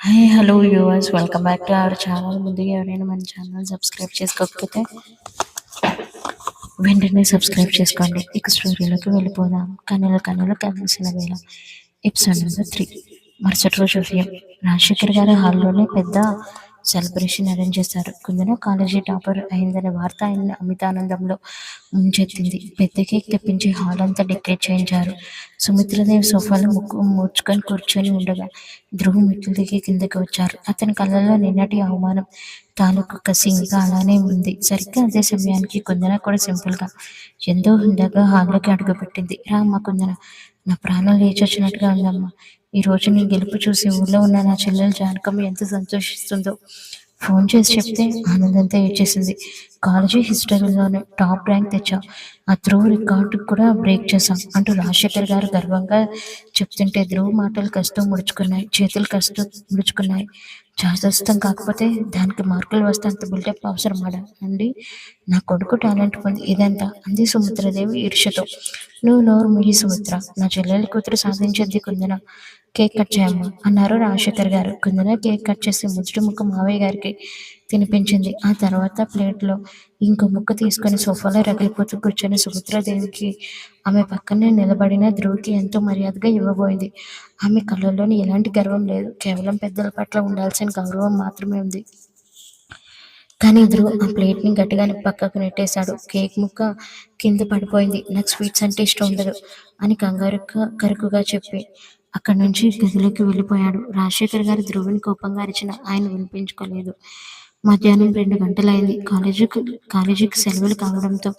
Hi hello viewers, welcome back to our channel. ముందుగా ఎవరైనా మన ఛానల్ సబ్స్క్రైబ్ చేసుకోకపోతే వెంటనే సబ్స్క్రైబ్ చేసుకోండి. ఇక స్టోరీలోకి వెళ్ళిపోదాం. కన్నుల కన్నుల కలిసిన వేళ ఎపిసోడ్ నెంబర్ 3. మరుసటి రోజు ఉదయం రాజశేఖర్ గారి హాల్లోనే పెద్ద సెలబ్రేషన్ అరేంజ్ చేశారు. కుందన కాలేజీ టాపర్ అయిందనే వార్త ఆయన అమితానందంలో ముంచెత్తింది. పెద్ద కేక్ తెప్పించి హాల్ అంతా డెకరేట్ చేయించారు. సుమిత్రదేవి సోఫాలో ముక్కు ముడుచుకొని కూర్చొని ఉండగా ధ్రువ్ మెట్లు దిగి కిందకి వచ్చారు. అతని కళ్ళల్లో నిన్నటి అవమానం తాలూకు కసి ఇంకా అలానే ఉంది. సరిగ్గా అదే సమయానికి కుందన కూడా సింపుల్గా ఎంతో హుందాగా హాల్లోకి అడుగుపెట్టింది. రా అమ్మ కుందన, నా ప్రాణం లేచొచ్చినట్టుగా ఉందమ్మా. ఈ రోజు నీ గెలుపు చూసి ఊళ్ళో ఉన్న నా చెల్లెలు జానకమ్మ ఎంత సంతోషిస్తుందో ఫోన్ చేసి చెప్తే ఆనందంతో ఏడ్చేసింది. కాలేజీ హిస్టరీలోనే టాప్ ర్యాంక్ తెచ్చాం, ఆ ధ్రువ్ రికార్డు కూడా బ్రేక్ చేశాం అంటూ రాజశేఖర్ గారు గర్వంగా చెప్తుంటే ధ్రువ్ మాటలు కష్టం ముడుచుకున్నాయి, చేతులు కష్టం ముడుచుకున్నాయి. చాదస్తం కాకపోతే దానికి మార్కులు వస్తే అంత బిల్డప్ అవసరమాడా అండి? నా కొడుకు టాలెంట్ ఉంది, ఇదంతా అంది సుమిత్రదేవి ఈర్ష్యతో. నువ్వు నోరు ముయ్యి సుమిత్ర, నా చెల్లెలి కూతురు సాధించింది కుందన. కేక్ కట్ చేయమ్మా అన్నారు రాజశేఖర్ గారు. కుందన కేక్ కట్ చేసి ముచ్చటి ముక్క మావయ్య గారికి తినిపించింది. ఆ తర్వాత ప్లేట్లో ఇంకో ముక్క తీసుకొని సోఫాలో రగిలిపోతూ కూర్చొని సుమిత్రాదేవికి ఆమె పక్కనే నిలబడిన ధ్రువుకి ఎంతో మర్యాదగా ఇవ్వబోయింది. ఆమె కళ్ళల్లోని ఎలాంటి గర్వం లేదు, కేవలం పెద్దల పట్ల ఉండాల్సిన గౌరవం మాత్రమే ఉంది. కానీ ధ్రువ్ ఆ ప్లేట్ని గట్టిగా పక్కకు నెట్టేశాడు. కేక్ ముక్క కింద పడిపోయింది. నాకు స్వీట్స్ అంటే ఇష్టం ఉండదు అని కరుకుగా చెప్పి అక్కడి నుంచి గదిలోకి వెళ్ళిపోయాడు. రాజశేఖర్ గారు ధ్రువుని కోపంగా అరిచిన ఆయన వినిపించుకోలేదు. మధ్యాహ్నం 2 గంటలైంది. కాలేజీకి సెలవులు కావడంతో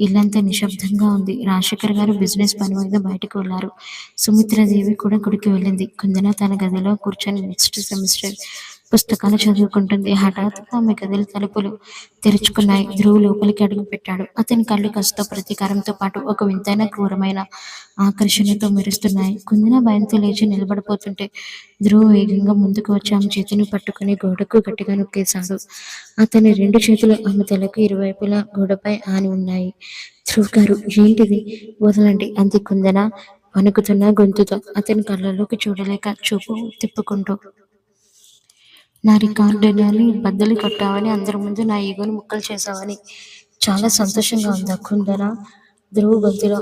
ఇల్లంతా నిశ్శబ్దంగా ఉంది. రాజశేఖర్ గారు బిజినెస్ పని మీద బయటకు వెళ్లారు. సుమిత్రాదేవి కూడా గుడికి వెళ్ళింది. కుందన తన గదిలో కూర్చొని నెక్స్ట్ సెమిస్టర్ పుస్తకాలు చదువుకుంటుంది. హఠాత్తుగా ఆమె గదిలో తలుపులు తెరుచుకున్నాయి. ధ్రువ్ లోపలికి అడుగు పెట్టాడు. అతని కళ్ళు కసితో ప్రతీకారంతో పాటు ఒక వింతైన క్రూరమైన ఆకర్షణతో మెరుస్తున్నాయి. కుందన భయంతో లేచి నిలబడిపోతుంటే ధ్రువ్ వేగంగా ముందుకు వచ్చి ఆమె చేతిని పట్టుకుని గోడకు గట్టిగా నొక్కేశాడు. అతని 2 చేతులు ఆమె తలకు ఇరువైపులా గోడపై ఆని ఉన్నాయి. ధ్రువ్ గారు, ఏంటిది? వదలండి అంది కుందన వణుకుతున్న గొంతుతో, అతని కళ్ళలోకి చూడలేక చూపు తిప్పుకుంటూ. నా రికార్డుని బద్దలు కొట్టావని, అందరి ముందు నా ఈగోని ముక్కలు చేశావని చాలా సంతోషంగా ఉందా కుందన? ధ్రువ్ గొంతులో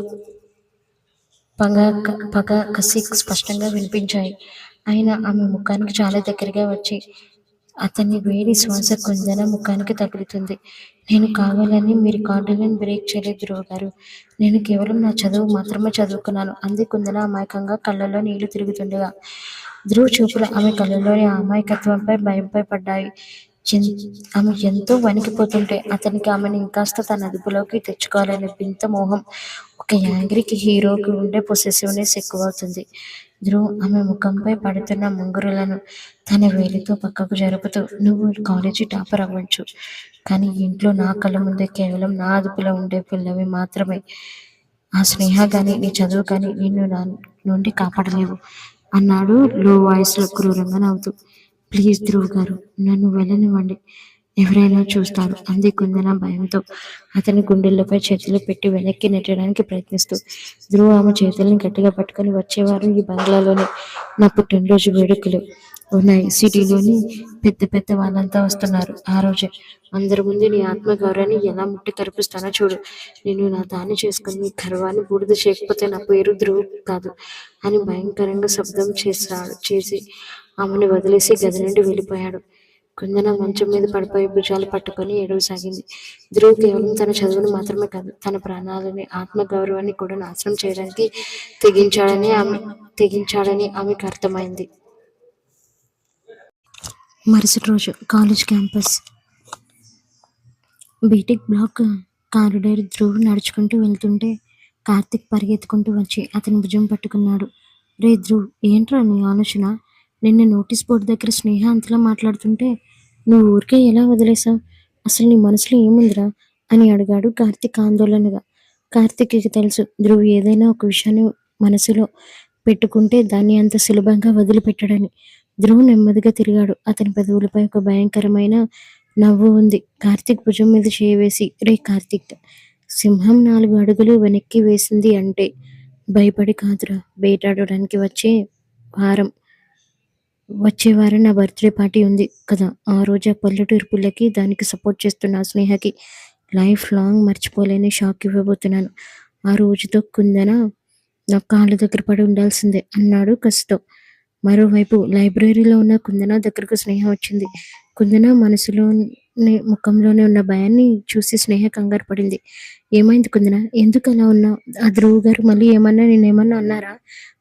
పగ కసి స్పష్టంగా వినిపించాయి. ఆయన ఆమె ముఖానికి చాలా దగ్గరగా వచ్చి అతని వేడి శ్వాస కుందన ముఖానికి తగులుతుంది. నేను కావాలని మీ రికార్డులను బ్రేక్ చేయలేదు ధ్రువ్ గారు, నేను కేవలం నా చదువు మాత్రమే చదువుకున్నాను అంది కుందన అమాయకంగా కళ్ళలో నీళ్లు తిరుగుతుండగా. ధ్రువ్ చూపులు ఆమె కళ్ళలోని అమాయకత్వంపై భయంపై పడ్డాయి. ఆమె ఎంతో వణికిపోతుంటే అతనికి ఆమెను ఇంకాస్త తన అదుపులోకి తెచ్చుకోవాలనే వింత మోహం. ఒక యాంగ్రీకి హీరోకి ఉండే పొసెసివ్నెస్ ఎక్కువవుతుంది. ధ్రువ్ ఆమె ముఖంపై పడుతున్న ముంగురులను తన వేలితో పక్కకు జరుపుతూ, నువ్వు కాలేజీ టాపర్ అవ్వచ్చు, కానీ ఇంట్లో నా కళ్ళ ముందే కేవలం నా అదుపులో ఉండే పిల్లవి మాత్రమే. ఆ స్నేహ గాని నీ చదువు కానీ నిన్ను నా నుండి కాపాడలేవు అన్నాడు లో వాయిస్లో క్రూరంగా నవ్వుతూ. ప్లీజ్ ధ్రువ్ గారు, నన్ను వెళ్ళనివ్వండి, ఎవరైనా చూస్తారు అంది కుందన భయంతో అతని గుండెలపై చేతులు పెట్టి వెనక్కి నెట్టడానికి ప్రయత్నిస్తూ. ధ్రువ్ ఆమె చేతుల్ని గట్టిగా పట్టుకొని, వచ్చేవారు ఈ బంగ్లాలోనే నా పుట్టినరోజు వేడుకలు ఉన్నాయి. సిటీలోని పెద్ద పెద్ద వాళ్ళంతా వస్తున్నారు. ఆ రోజే అందరి ముందు నీ ఆత్మగౌరవాన్ని ఎలా ముట్టి కరిపిస్తానో చూడు. నేను నా దాన్ని చేసుకుని నీ గర్వాన్ని బూడిద చేయకపోతే నా పేరు ధ్రువ్ కాదు అని భయంకరంగా శబ్దం చేసి ఆమెను వదిలేసి గది నుండి వెళ్ళిపోయాడు. కుందన మంచం మీద పడిపోయి భుజాలు పట్టుకొని ఏడవసాగింది. ధ్రువ్ కేవలం తన చదువును మాత్రమే కాదు, తన ప్రాణాలని, ఆత్మగౌరవాన్ని కూడా నాశనం చేయడానికి తెగించాడని ఆమెకు అర్థమైంది. మరుసటి రోజు college campus BTech block corridor Dhruv నడుచుకుంటూ వెళ్తుంటే కార్తిక్ పరిగెత్తుకుంటూ వచ్చి అతని భుజం పట్టుకున్నాడు. రే ధ్రువ్, ఏంట్రా నీ ఆలోచన? నిన్న నోటీస్ బోర్డు దగ్గర స్నేహ అంతలా మాట్లాడుతుంటే నువ్వు ఊరికే ఎలా వదిలేసావు? అసలు నీ మనసులో ఏముందిరా అని అడిగాడు కార్తిక్ ఆందోళనగా. కార్తిక్కి తెలుసు, ధ్రువ్ ఏదైనా ఒక విషయాన్ని మనసులో పెట్టుకుంటే దాన్ని అంత సులభంగా వదిలిపెట్టడని. ధ్రువ్ నెమ్మదిగా తిరిగాడు. అతని పెదవులపై ఒక భయంకరమైన నవ్వు ఉంది. కార్తిక్ భుజం మీద చేయి వేసి, రే కార్తిక్, సింహం 4 అడుగులు వెనక్కి వేసింది అంటే భయపడి కాదురా, వేటాడడానికి వచ్చే వారం. వచ్చే వారం నా బర్త్‌డే పార్టీ ఉంది కదా! ఆ రోజు ఆ పల్లెటూరి పిల్లకి, దానికి సపోర్ట్ చేస్తున్న ఆ స్నేహకి లైఫ్ లాంగ్ మర్చిపోలేని షాక్ ఇవ్వబోతున్నాను. ఆ రోజుతో కుందన నా కాళ్ళ దగ్గర పడి ఉండాల్సిందే అన్నాడు కసితో. మరోవైపు లైబ్రరీలో ఉన్న కుందన దగ్గరకు స్నేహ వచ్చింది. కుందన మనసులోని ముఖంలోనే ఉన్న భయాన్ని చూసి స్నేహ కంగారు పడింది. ఏమైంది కుందన? ఎందుకలా ఉన్నావు? ఆ ధ్రువ్ గారు మళ్ళీ ఏమన్నా నిన్నేమన్నా అన్నారా?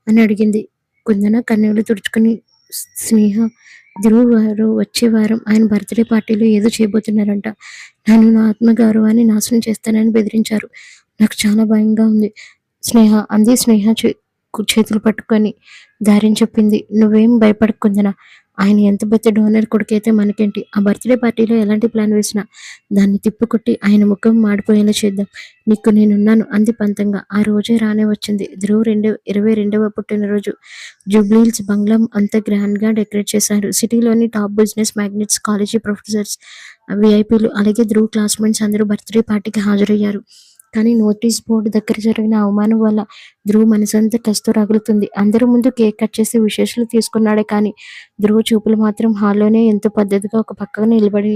అని అడిగింది. కుందన కన్నీళ్లు తుడుచుకుని స్నేహ ధ్రువ్ గారు వచ్చే వారం ఆయన బర్త్‌డే పార్టీలో ఏదో చేయబోతున్నారంట. నన్ను నా ఆత్మగౌరవాన్ని నాశనం చేస్తానని బెదిరించారు. నాకు చాలా భయంగా ఉంది. స్నేహ అంది స్నేహ చేతులు పట్టుకొని ధైర్యం చెప్పింది. నువ్వేం భయపడకు కుందన. ఆయన ఎంత పెద్ద డోనర్ కొడుకైతే మనకేంటి? ఆ బర్త్‌డే పార్టీలో ఎలాంటి ప్లాన్ వేసినా దాన్ని తిప్పికొట్టి ఆయన ముఖం మాడిపోయేలా చేద్దాం. నీకు నేనున్నాను అంది పంతంగా. ఆ రోజే రానే వచ్చింది. ధ్రువ్ 22వ పుట్టినరోజు. జూబ్లీహిల్స్ బంగ్లా అంతా గ్రాండ్‌గా డెకరేట్ చేశారు. సిటీలోని top business magnates, college professors, వీఐపీలు అలాగే ధ్రువ్ క్లాస్‌మేట్స్ అందరూ బర్త్‌డే పార్టీకి హాజరయ్యారు. కానీ నోటీస్ బోర్డు దగ్గర జరిగిన అవమానం వల్ల ధ్రువ్ మనసంతా కసితో రగులుతుంది. అందరి ముందు కేక్ కట్ చేసి విశేషాలు తీసుకున్నాడే కానీ ధ్రువ్ చూపులు మాత్రం హాల్లోనే ఎంతో పద్ధతిగా ఒక పక్కన నిలబడి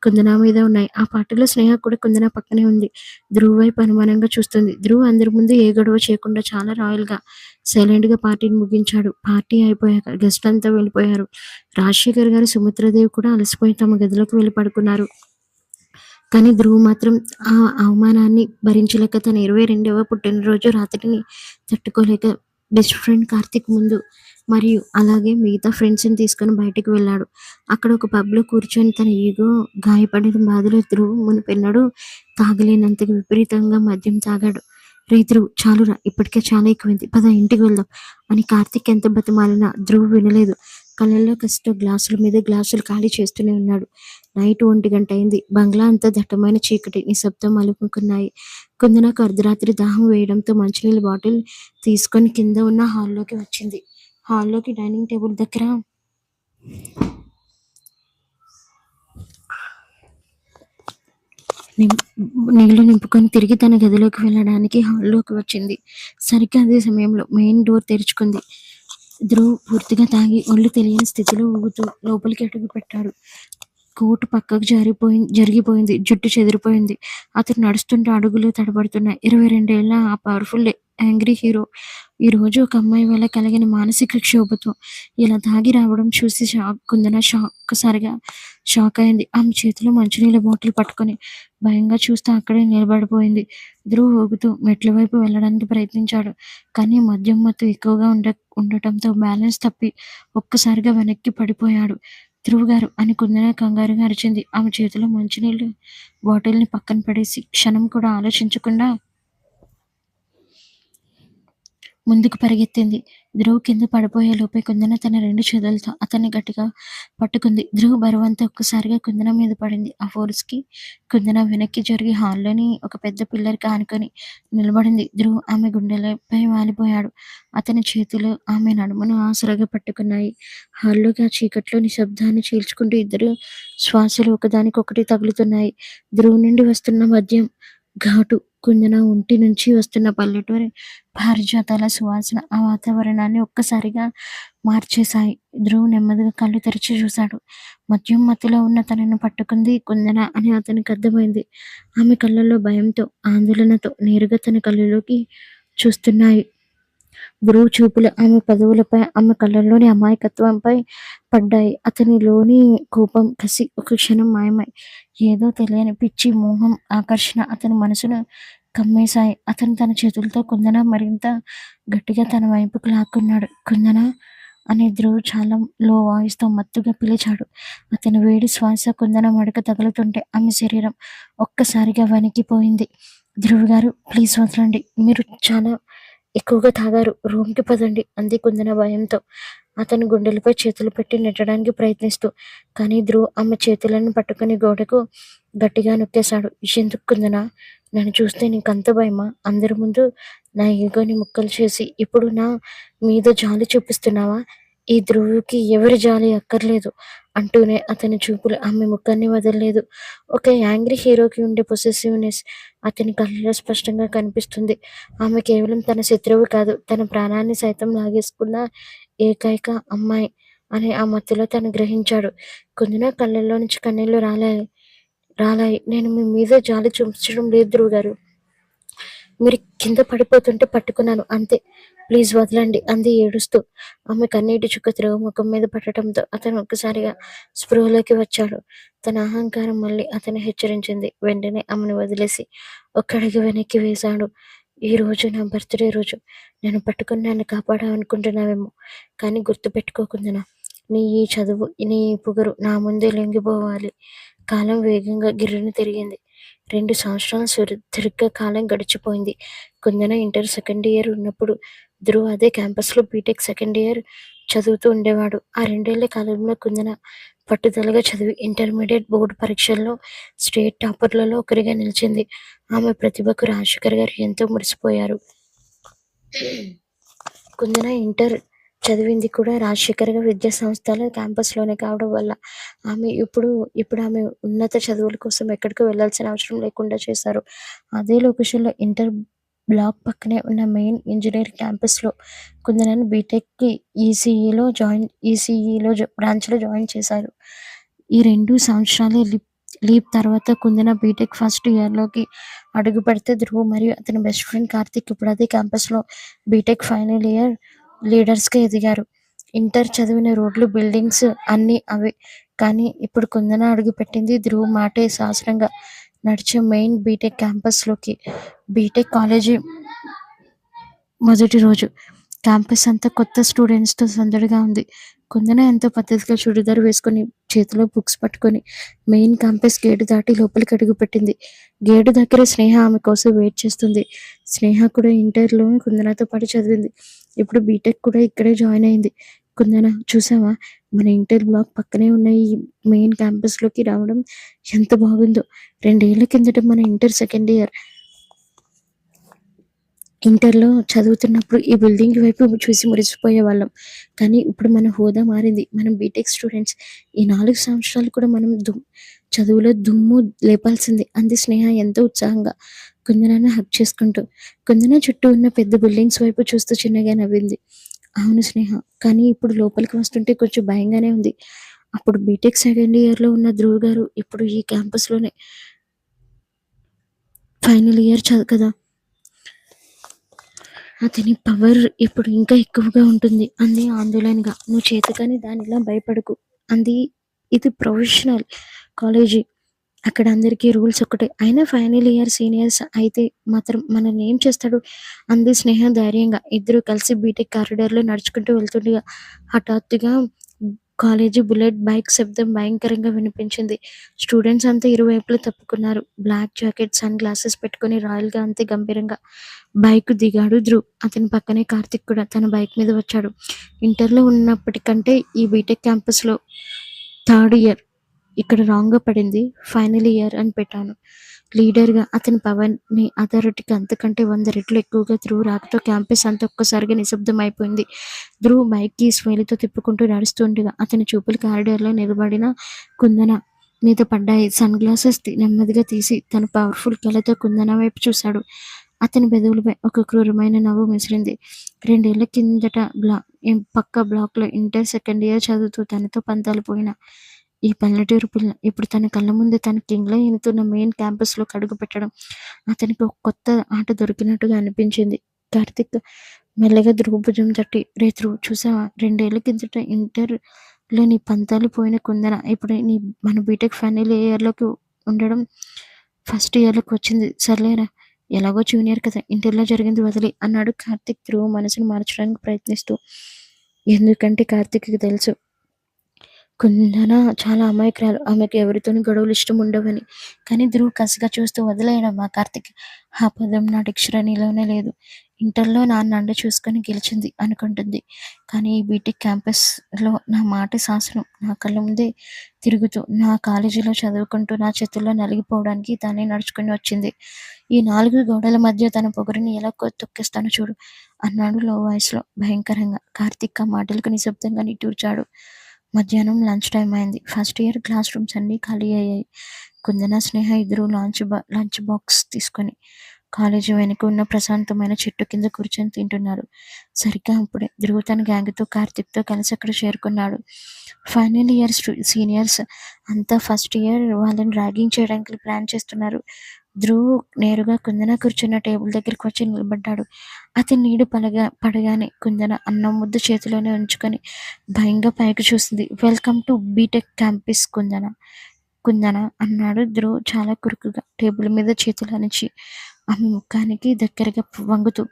కుందన మీద ఉన్నాయి. ఆ పార్టీలో స్నేహ కూడా కుందన పక్కనే ఉంది. ధ్రువ్ వైపు అనుమానంగా చూస్తుంది. ధ్రువ్ అందరి ముందు ఏ గొడవ చేయకుండా చాలా రాయల్‌గా, సైలెంట్‌గా పార్టీని ముగించాడు. పార్టీ అయిపోయాక గెస్టులంతా వెళ్ళిపోయారు. రాజశేఖర్ గారు, సుమిత్రాదేవి కూడా అలసిపోయి తమ గదిలోకి వెళ్లి పడుకున్నారు. కానీ ధ్రువ్ మాత్రం ఆ అవమానాన్ని భరించలేక తన 22వ పుట్టినరోజు రాత్రిని తట్టుకోలేక బెస్ట్ ఫ్రెండ్ కార్తీక్ ముందు మరియు అలాగే మిగతా ఫ్రెండ్స్‌ని తీసుకొని బయటికి వెళ్ళాడు. అక్కడ ఒక పబ్‌లో కూర్చొని తన ఈగో గాయపడిన బాధలో ధ్రువ్ మునుపెన్నడూ తాగలేనంతగా విపరీతంగా మద్యం తాగాడు. రేయ్ ధ్రువ్ చాలురా ఇప్పటికే చాలా ఎక్కువైంది. పద ఇంటికి వెళ్దాం అని కార్తీక్ ఎంత బతిమాలినా ధ్రువ్ వినలేదు. కళ్ళల్లో కసితో గ్లాసుల మీద గ్లాసులు ఖాళీ చేస్తూనే ఉన్నాడు. నైట్ 1 అయింది. బంగ్లా అంతా దట్టమైన చీకటి, నిశ్శబ్దం అలుముకున్నాయి. కుందనకు అర్ధరాత్రి దాహం వేయడంతో మంచినీళ్ళ బాటిల్ తీసుకొని కింద ఉన్న హాల్లోకి వచ్చింది. హాల్లోకి డైనింగ్ టేబుల్ దగ్గర నీళ్లు నింపుకొని తిరిగి తన గదిలోకి వెళ్ళడానికి హాల్లోకి వచ్చింది. సరిగ్గా అదే సమయంలో మెయిన్ డోర్ తెరుచుకుంది. ధ్రువ్ పూర్తిగా తాగి ఒళ్ళు తెలియని స్థితిలో ఊగుతూ లోపలికి అడుగు పెట్టాడు. కోటు పక్కకు జరిగిపోయింది. జుట్టు చెదిరిపోయింది. అతను నడుస్తుంటే అడుగులు తడబడుతున్నాయి. 22 ఏళ్ల ఆ పవర్‌ఫుల్ యాంగ్రీ హీరో ఈరోజు ఒక అమ్మాయి వల్ల కలిగిన మానసిక క్షోభతో ఇలా తాగి రావడం చూసి కుందన ఒక్కసారిగా షాక్ అయింది. ఆమె చేతిలో మంచినీళ్ళ బాటిల్ పట్టుకొని భయంగా చూస్తూ అక్కడే నిలబడిపోయింది. ధ్రువ్ ఊగుతూ మెట్ల వైపు వెళ్ళడానికి ప్రయత్నించాడు. కానీ మద్యం మత్తు ఎక్కువగా ఉండటంతో బ్యాలెన్స్ తప్పి ఒక్కసారిగా వెనక్కి పడిపోయాడు. ధ్రువ్ గారు అని కుందన కంగారుగా అరిచింది. ఆమె చేతిలో మంచినీళ్ళ బాటిల్‌ని పక్కన పడేసి క్షణం కూడా ఆలోచించకుండా ముందుకు పరిగెత్తింది. ధ్రువ్ కింద పడిపోయేలోపే కుందన తన 2 చేతులతో అతన్ని గట్టిగా పట్టుకుంది. ధ్రువ్ బరువంతా ఒక్కసారిగా కుందన మీద పడింది. ఆ ఫోర్స్‌కి కుందన వెనక్కి జరిగి హాల్లోని ఒక పెద్ద పిల్లర్‌కి ఆనుకొని నిలబడింది. ధ్రువ్ ఆమె గుండెలపై వాలిపోయాడు. అతని చేతులు ఆమె నడుమును ఆసరాగా పట్టుకున్నాయి. హాల్లోకి ఆ చీకట్లో నిశ్శబ్దాన్ని చీల్చుకుంటూ ఇద్దరి శ్వాసలు ఒకదానికొకటి తగులుతున్నాయి. ధ్రువ్ నుండి వస్తున్న మద్యం ఘాటు, కుందన ఒంటి నుంచి వస్తున్న పల్లెటూరి పారిజాతాల సువాసన ఆ వాతావరణాన్ని ఒక్కసారిగా మార్చేశాయి. ధ్రువ్ నెమ్మదిగా కళ్ళు తెరిచి చూశాడు. మద్యం మత్తులో ఉన్న తనను పట్టుకుంది కుందన అని అతనికి అర్థమైంది. ఆమె కళ్ళల్లో భయంతో, ఆందోళనతో నేరుగా తన కళ్ళలోకి చూస్తున్నాయి. ధ్రువ్ చూపులు ఆమె పెదవులపై, ఆమె కళ్ళల్లోని అమాయకత్వంపై పడ్డాయి. అతనిలోని కోపం, కసి ఒక క్షణం మాయమై ఏదో తెలియని పిచ్చి, మోహం, ఆకర్షణ అతని మనసును కమ్మేశాయి. అతను తన చేతులతో కుందన మరింత గట్టిగా తన వైపుకు లాక్కున్నాడు. కుందన అని ధ్రువ్ చాలా లో వాయిస్‌తో మత్తుగా పిలిచాడు. అతని వేడి శ్వాస కుందన మెడకు తగులుతుంటే ఆమె శరీరం ఒక్కసారిగా వణికిపోయింది. ధ్రువ్ గారు ప్లీజ్ వదలండి. మీరు చాలా ఎక్కువగా తాగారు. రూమ్‌కి పదండి అంది కుందన భయంతో. అతను గుండెలపై చేతులు పెట్టి నెట్టడానికి ప్రయత్నిస్తూ. కానీ ధ్రువ్ ఆమె చేతులను పట్టుకుని గోడకు గట్టిగా నొక్కేశాడు. ఎందుకు కుందన? నన్ను చూస్తే నీకంత భయమా? అందరి ముందు నా ఈగోని ముక్కలు చేసి ఇప్పుడు నా మీద జాలి చూపిస్తున్నావా? ఈ ధ్రువ్‌కి ఎవరి జాలి అక్కర్లేదు అంటూనే అతని చూపులు ఆమె ముఖాన్ని వదల్లేదు. ఒక యాంగ్రీ హీరోకి ఉండే పొసెసివ్‌నెస్ అతని కళ్ళలో స్పష్టంగా కనిపిస్తుంది. ఆమె కేవలం తన శత్రువు కాదు, తన ప్రాణాన్ని సైతం లాగేసుకున్న ఏకైక అమ్మాయి. అని ఆ మత్తులో తను గ్రహించాడు. కుందన కళ్ళల్లో నుంచి కన్నీళ్లు రాలాయి. నేను మీ మీద జాలి చూపించడం లేదు ధ్రువగారు. మీరు కింద పడిపోతుంటే పట్టుకున్నాను అంతే. ప్లీజ్ వదలండి అంది ఏడుస్తూ. ఆమె కన్నీటి చుక్క ధ్రువ ముఖం మీద పడటంతో అతను ఒక్కసారిగా స్పృహలోకి వచ్చాడు. తన అహంకారం మళ్ళీ అతన్ని హెచ్చరించింది. వెంటనే ఆమెను వదిలేసి ఒక్కడుగు వెనక్కి వేశాడు. ఈ రోజు నా బర్త్డే రోజు. నేను పట్టుకుని నన్ను కాపాడాలనుకుంటున్నావేమో, కానీ గుర్తుపెట్టుకోకుండానా, నీ ఈ చదువు, నీ ఈ పొగరు నా ముందే లొంగిపోవాలి. కాలం వేగంగా గిర్రున తిరిగింది. 2 సంవత్సరాల దీర్ఘకాలం గడిచిపోయింది. కుందన ఇంటర్ సెకండ్ ఇయర్ ఉన్నప్పుడు ధ్రువ్ అదే క్యాంపస్లో బీటెక్ సెకండ్ ఇయర్ చదువుతూ ఉండేవాడు. ఆ 2 ఏళ్ల కాలంలో కుందన పట్టుదలగా చదివి ఇంటర్మీడియట్ బోర్డు పరీక్షల్లో స్టేట్ టాపర్లలో ఒకరిగా నిలిచింది. ఆమె ప్రతిభకు రాజశేఖర్ గారు ఎంతో మురిసిపోయారు. కుందన ఇంటర్ చదివింది కూడా రాజశేఖర్ విద్యా సంస్థల క్యాంపస్లోనే కావడం వల్ల ఇప్పుడు ఆమె ఉన్నత చదువుల కోసం ఎక్కడికి వెళ్లాల్సిన అవసరం లేకుండా చేశారు. అదే లొకేషన్లో ఇంటర్ బ్లాక్ పక్కనే ఉన్న మెయిన్ ఇంజనీరింగ్ క్యాంపస్లో కుందనను బీటెక్కి ఈసీఈలో బ్రాంచ్లో జాయిన్ చేశారు. ఈ 2 సంవత్సరాల లీప్ తర్వాత కుందన బీటెక్ ఫస్ట్ ఇయర్లోకి అడుగు పెడితే ధ్రువ్ మరియు అతని బెస్ట్ ఫ్రెండ్ కార్తిక్ ఇప్పుడు అదే క్యాంపస్లో బీటెక్ ఫైనల్ ఇయర్ లీడర్స్గా ఎదిగారు. ఇంటర్ చదివిన రోడ్లు, బిల్డింగ్స్ అన్నీ అవే. కానీ ఇప్పుడు కుందన అడుగుపెట్టింది ధ్రువ్ మాటే శాసనంగా నడిచే మెయిన్ బీటెక్ క్యాంపస్లోకి. బీటెక్ కాలేజీ మొదటి రోజు. క్యాంపస్ అంతా కొత్త స్టూడెంట్స్తో సందడిగా ఉంది. కుందన ఎంతో పద్ధతిగా చుడిదార్ వేసుకుని, చేతిలో బుక్స్ పట్టుకుని మెయిన్ క్యాంపస్ గేటు దాటి లోపలికి అడుగుపెట్టింది. గేటు దగ్గర స్నేహ ఆమె కోసం వెయిట్ చేస్తుంది. స్నేహ కూడా ఇంటర్లో కుందనతో పాటు చదివింది. ఇప్పుడు బీటెక్ కూడా ఇక్కడే జాయిన్ అయింది. కుందన, చూసావా, మన ఇంటర్ బ్లాక్ పక్కనే ఉన్న ఈ మెయిన్ క్యాంపస్లోకి రావడం ఎంత బాగుందో. 2 ఏళ్ల కిందట మన ఇంటర్ సెకండ్ ఇయర్ ఇంటర్లో చదువుతున్నప్పుడు ఈ బిల్డింగ్ వైపు చూసి మురిసిపోయేవాళ్ళం. కానీ ఇప్పుడు మన హోదా మారింది. మనం బీటెక్ స్టూడెంట్స్. ఈ 4 సంవత్సరాలు కూడా మనం చదువులో దుమ్ము లేపాల్సిందే అంది స్నేహ ఎంతో ఉత్సాహంగా కుందనను హగ్ చేసుకుంటూ. కుందన చుట్టూ ఉన్న పెద్ద బిల్డింగ్స్ వైపు చూస్తూ చిన్నగా నవ్వింది. అవును స్నేహ, కానీ ఇప్పుడు లోపలికి వస్తుంటే కొంచెం భయంగానే ఉంది. అప్పుడు బీటెక్ సెకండ్ ఇయర్లో ఉన్న ధ్రువ్ గారు ఇప్పుడు ఈ క్యాంపస్లోనే ఫైనల్ ఇయర్ కదా. అతని పవర్ ఇప్పుడు ఇంకా ఎక్కువగా ఉంటుంది అంది ఆందోళనగా. నువ్వు చేతకాని దానిలా భయపడకు అంది. ఇది ప్రొఫెషనల్ కాలేజీ, అక్కడ అందరికీ రూల్స్ ఒకటే. అయినా ఫైనల్ ఇయర్ సీనియర్స్ అయితే మాత్రం మనల్ని ఏం చేస్తాడు అంది స్నేహ ధైర్యంగా. ఇద్దరు కలిసి బీటెక్ కారిడార్లో నడుచుకుంటూ వెళ్తుండగా హఠాత్తుగా కాలేజీ బుల్లెట్ బైక్ శబ్దం భయంకరంగా వినిపించింది. స్టూడెంట్స్ అంతా ఇరువైపులా తప్పుకున్నారు. బ్లాక్ జాకెట్, సన్ గ్లాసెస్ పెట్టుకుని రాయల్గా అంతే గంభీరంగా బైక్ దిగాడు ధ్రువ్. అతని పక్కనే కార్తిక్ కూడా తన బైక్ మీద వచ్చాడు. ఇంటర్లో ఉన్నప్పటికంటే ఈ బీటెక్ క్యాంపస్లో థర్డ్ ఇయర్. ఇక్కడ రాంగ్గా పడింది, ఫైనల్ ఇయర్ అని పెట్టాను. లీడర్గా అతని పవర్ని, అథారిటీకి అంతకంటే 100 రెట్లు ఎక్కువగా ధ్రువ్ రాకతో క్యాంపస్ అంతా ఒక్కసారిగా నిశ్శబ్దం అయిపోయింది. ధ్రువ్ బైక్కి స్మైల్తో తిప్పుకుంటూ నడుస్తుండగా అతని చూపులు కారిడార్లో నిలబడిన కుందన మీద పడ్డాయి. సన్ గ్లాసెస్ నెమ్మదిగా తీసి తన పవర్ఫుల్ కళ్ళతో కుందన వైపు చూశాడు. అతని పెదవులపై ఒక క్రూరమైన నవ్వు మెసిరింది. 2 ఏళ్ల కిందట పక్క బ్లాక్లో ఇంటర్ సెకండ్ ఇయర్ చదువుతూ తనతో పంతాలు పోయిన ఈ పల్లెటూరు పిల్ల ఇప్పుడు తన కళ్ళ ముందే తన కింగ్లో ఈనుతున్న మెయిన్ క్యాంపస్లోకి అడుగు పెట్టడం అతనికి ఒక కొత్త ఆట దొరికినట్టుగా అనిపించింది. కార్తిక్ మెల్లగా ధ్రువ్ భుజం తట్టి, రే ధ్రువ్, చూసావా, 2 ఏళ్ల కిందట ఇంటర్లో నీ పంతాలు పోయిన కుందన ఇప్పుడు మన బీటెక్ ఫైనల్ ఇయర్లోకి ఉండడం ఫస్ట్ ఇయర్లోకి వచ్చింది. సర్లేరా, ఎలాగో జూనియర్ కదా, ఇంటర్లో జరిగింది వదిలి అన్నాడు కార్తిక్ ధ్రువ్ మనసును మార్చడానికి ప్రయత్నిస్తూ. ఎందుకంటే కార్తిక్కి తెలుసు కుందన చాలా అమాయకురాలు, ఆమెకు ఎవరితోనూ గొడవలు ఇష్టం ఉండవని. కానీ ధ్రువ్ కసిగా చూస్తూ, వదిలేయడమ్మా కార్తిక్, ఆ పదం నా డిక్షనరీలోనే లేదు. ఇంటర్లో నాన్న అండ చూసుకొని గెలిచింది అనుకుంటుంది, కానీ ఈ బీటెక్ క్యాంపస్లో నా మాట శాసనం. నా కళ్ళ ముందే తిరుగుతూ నా కాలేజీలో చదువుకుంటూ నా చేతుల్లో నలిగిపోవడానికి తనే నడుచుకుని వచ్చింది. ఈ 4 గోడల మధ్య తన పొగరుని ఎలా తొక్కేస్తానో చూడు అన్నాడు లో వాయిస్లో భయంకరంగా. కార్తిక్ ఆ మాటలకు నిశ్శబ్దంగా నిట్టూర్చాడు. మధ్యాహ్నం లంచ్ టైం అయింది. ఫస్ట్ ఇయర్ క్లాస్ రూమ్స్ అన్నీ ఖాళీ అయ్యాయి. కుందన, స్నేహ ఇద్దరూ లంచ్ బాక్స్ తీసుకొని కాలేజీ వెనుక ఉన్న ప్రశాంతమైన చెట్టు కింద కూర్చొని తింటున్నారు. సరిగ్గా అప్పుడే ధ్రువ్ తన గ్యాంగ్తో కార్తిక్తో కలిసి అక్కడ చేరుకున్నాడు. ఫైనల్ ఇయర్ సీనియర్స్ అంతా ఫస్ట్ ఇయర్ వాళ్ళని ర్యాగింగ్ చేయడానికి ప్లాన్ చేస్తున్నారు. ధ్రువ్ నేరుగా కుందన కూర్చున్న టేబుల్ దగ్గరికి వచ్చి నిలబడ్డాడు. అతని నీడు పడగానే కుందన అన్నం ముద్ద చేతిలోనే ఉంచుకొని భయంగా పైకి చూసింది. వెల్కమ్ టు బీటెక్ క్యాంపస్ కుందన కుందన అన్నాడు ధ్రువ్ చాలా కురుకుగా టేబుల్ మీద చేతులనిచి ఆమె ముఖానికి దగ్గరగా వంగుతూ.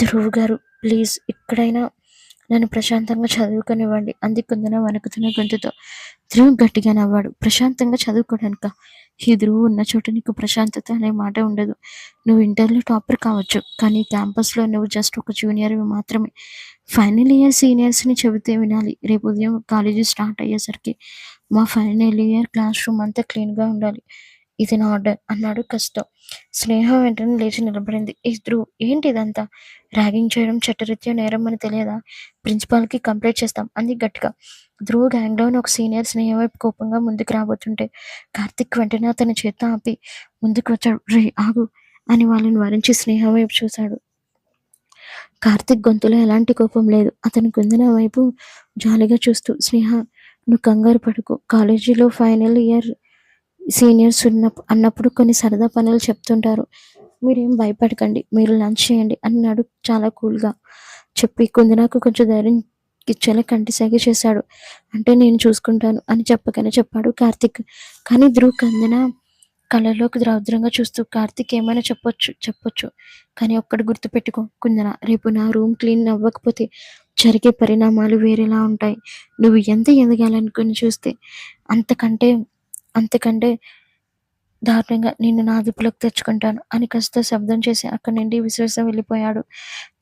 ధ్రువ్ గారు ప్లీజ్ ఎక్కడైనా నన్ను ప్రశాంతంగా చదువుకొనివ్వండి అంది కుందన వణుకుతున్న గొంతుతో. ధ్రువ్ గట్టిగా నవ్వాడు. ప్రశాంతంగా చదువుకోవడానిక? ఈ ధ్రువ్ ఉన్న చోట నీకు ప్రశాంతత అనే మాట ఉండదు. నువ్వు ఇంటర్లో టాపర్ కావచ్చు, కానీ క్యాంపస్లో నువ్వు జస్ట్ ఒక జూనియర్వి మాత్రమే. ఫైనల్ ఇయర్ సీనియర్స్ని చెబితే వినాలి. రేపు ఉదయం కాలేజీ స్టార్ట్ అయ్యేసరికి మా ఫైనల్ ఇయర్ క్లాస్ రూమ్ అంతా క్లీన్గా ఉండాలి. ఇది నా ఆర్డర్ అన్నాడు కష్టం. స్నేహ వెంటనే లేచి నిలబడింది. ఏ ధ్రువ్ ఏంటి ఇదంతా? ర్యాగింగ్ చేయడం చట్టరీత్యా నేరం అని తెలియదా? ప్రిన్సిపాల్కి కంప్లైంట్ చేస్తాం అంది గట్టిగా. ధ్రువ్ గ్యాంగ్లోని ఒక సీనియర్ స్నేహ వైపు కోపంగా ముందుకు రాబోతుంటే కార్తిక్ వెంటనే అతని చేత ఆపి ముందుకు వచ్చాడు. రే ఆగు అని వాళ్ళని వరించి స్నేహ వైపు చూశాడు. కార్తిక్ గొంతులో ఎలాంటి కోపం లేదు. అతని కుందన వైపు జాలిగా చూస్తూ, స్నేహ నువ్వు కంగారు పడుకో. కాలేజీలో ఫైనల్ ఇయర్ సీనియర్స్ అన్నప్పుడు కొన్ని సరదా పనులు చెప్తుంటారు. మీరేం భయపడకండి, మీరు లంచ్ చేయండి అన్నాడు చాలా కూల్గా. చెప్పి కుందనకు కొంచెం ధైర్యం ఇచ్చేలా కంటిసాగి చేశాడు. అంటే నేను చూసుకుంటాను అని చెప్పగానే చెప్పాడు కార్తిక్. కానీ ధ్రువ్ కుందన కళ్ళలోకి రౌద్రంగా చూస్తూ, కార్తిక్ ఏమైనా చెప్పొచ్చు కానీ ఒక్కటి గుర్తుపెట్టుకో కుందన, రేపు నా రూమ్ క్లీన్ అవ్వకపోతే జరిగే పరిణామాలు వేరేలా ఉంటాయి. నువ్వు ఎంత ఎదగాలనుకుని చూస్తే అంతకంటే దారుణంగా నిన్ను నా అదుపులోకి తెచ్చుకుంటాను అని కాస్త శబ్దం చేసి అక్కడి నుండి విశ్వాసం వెళ్ళిపోయాడు.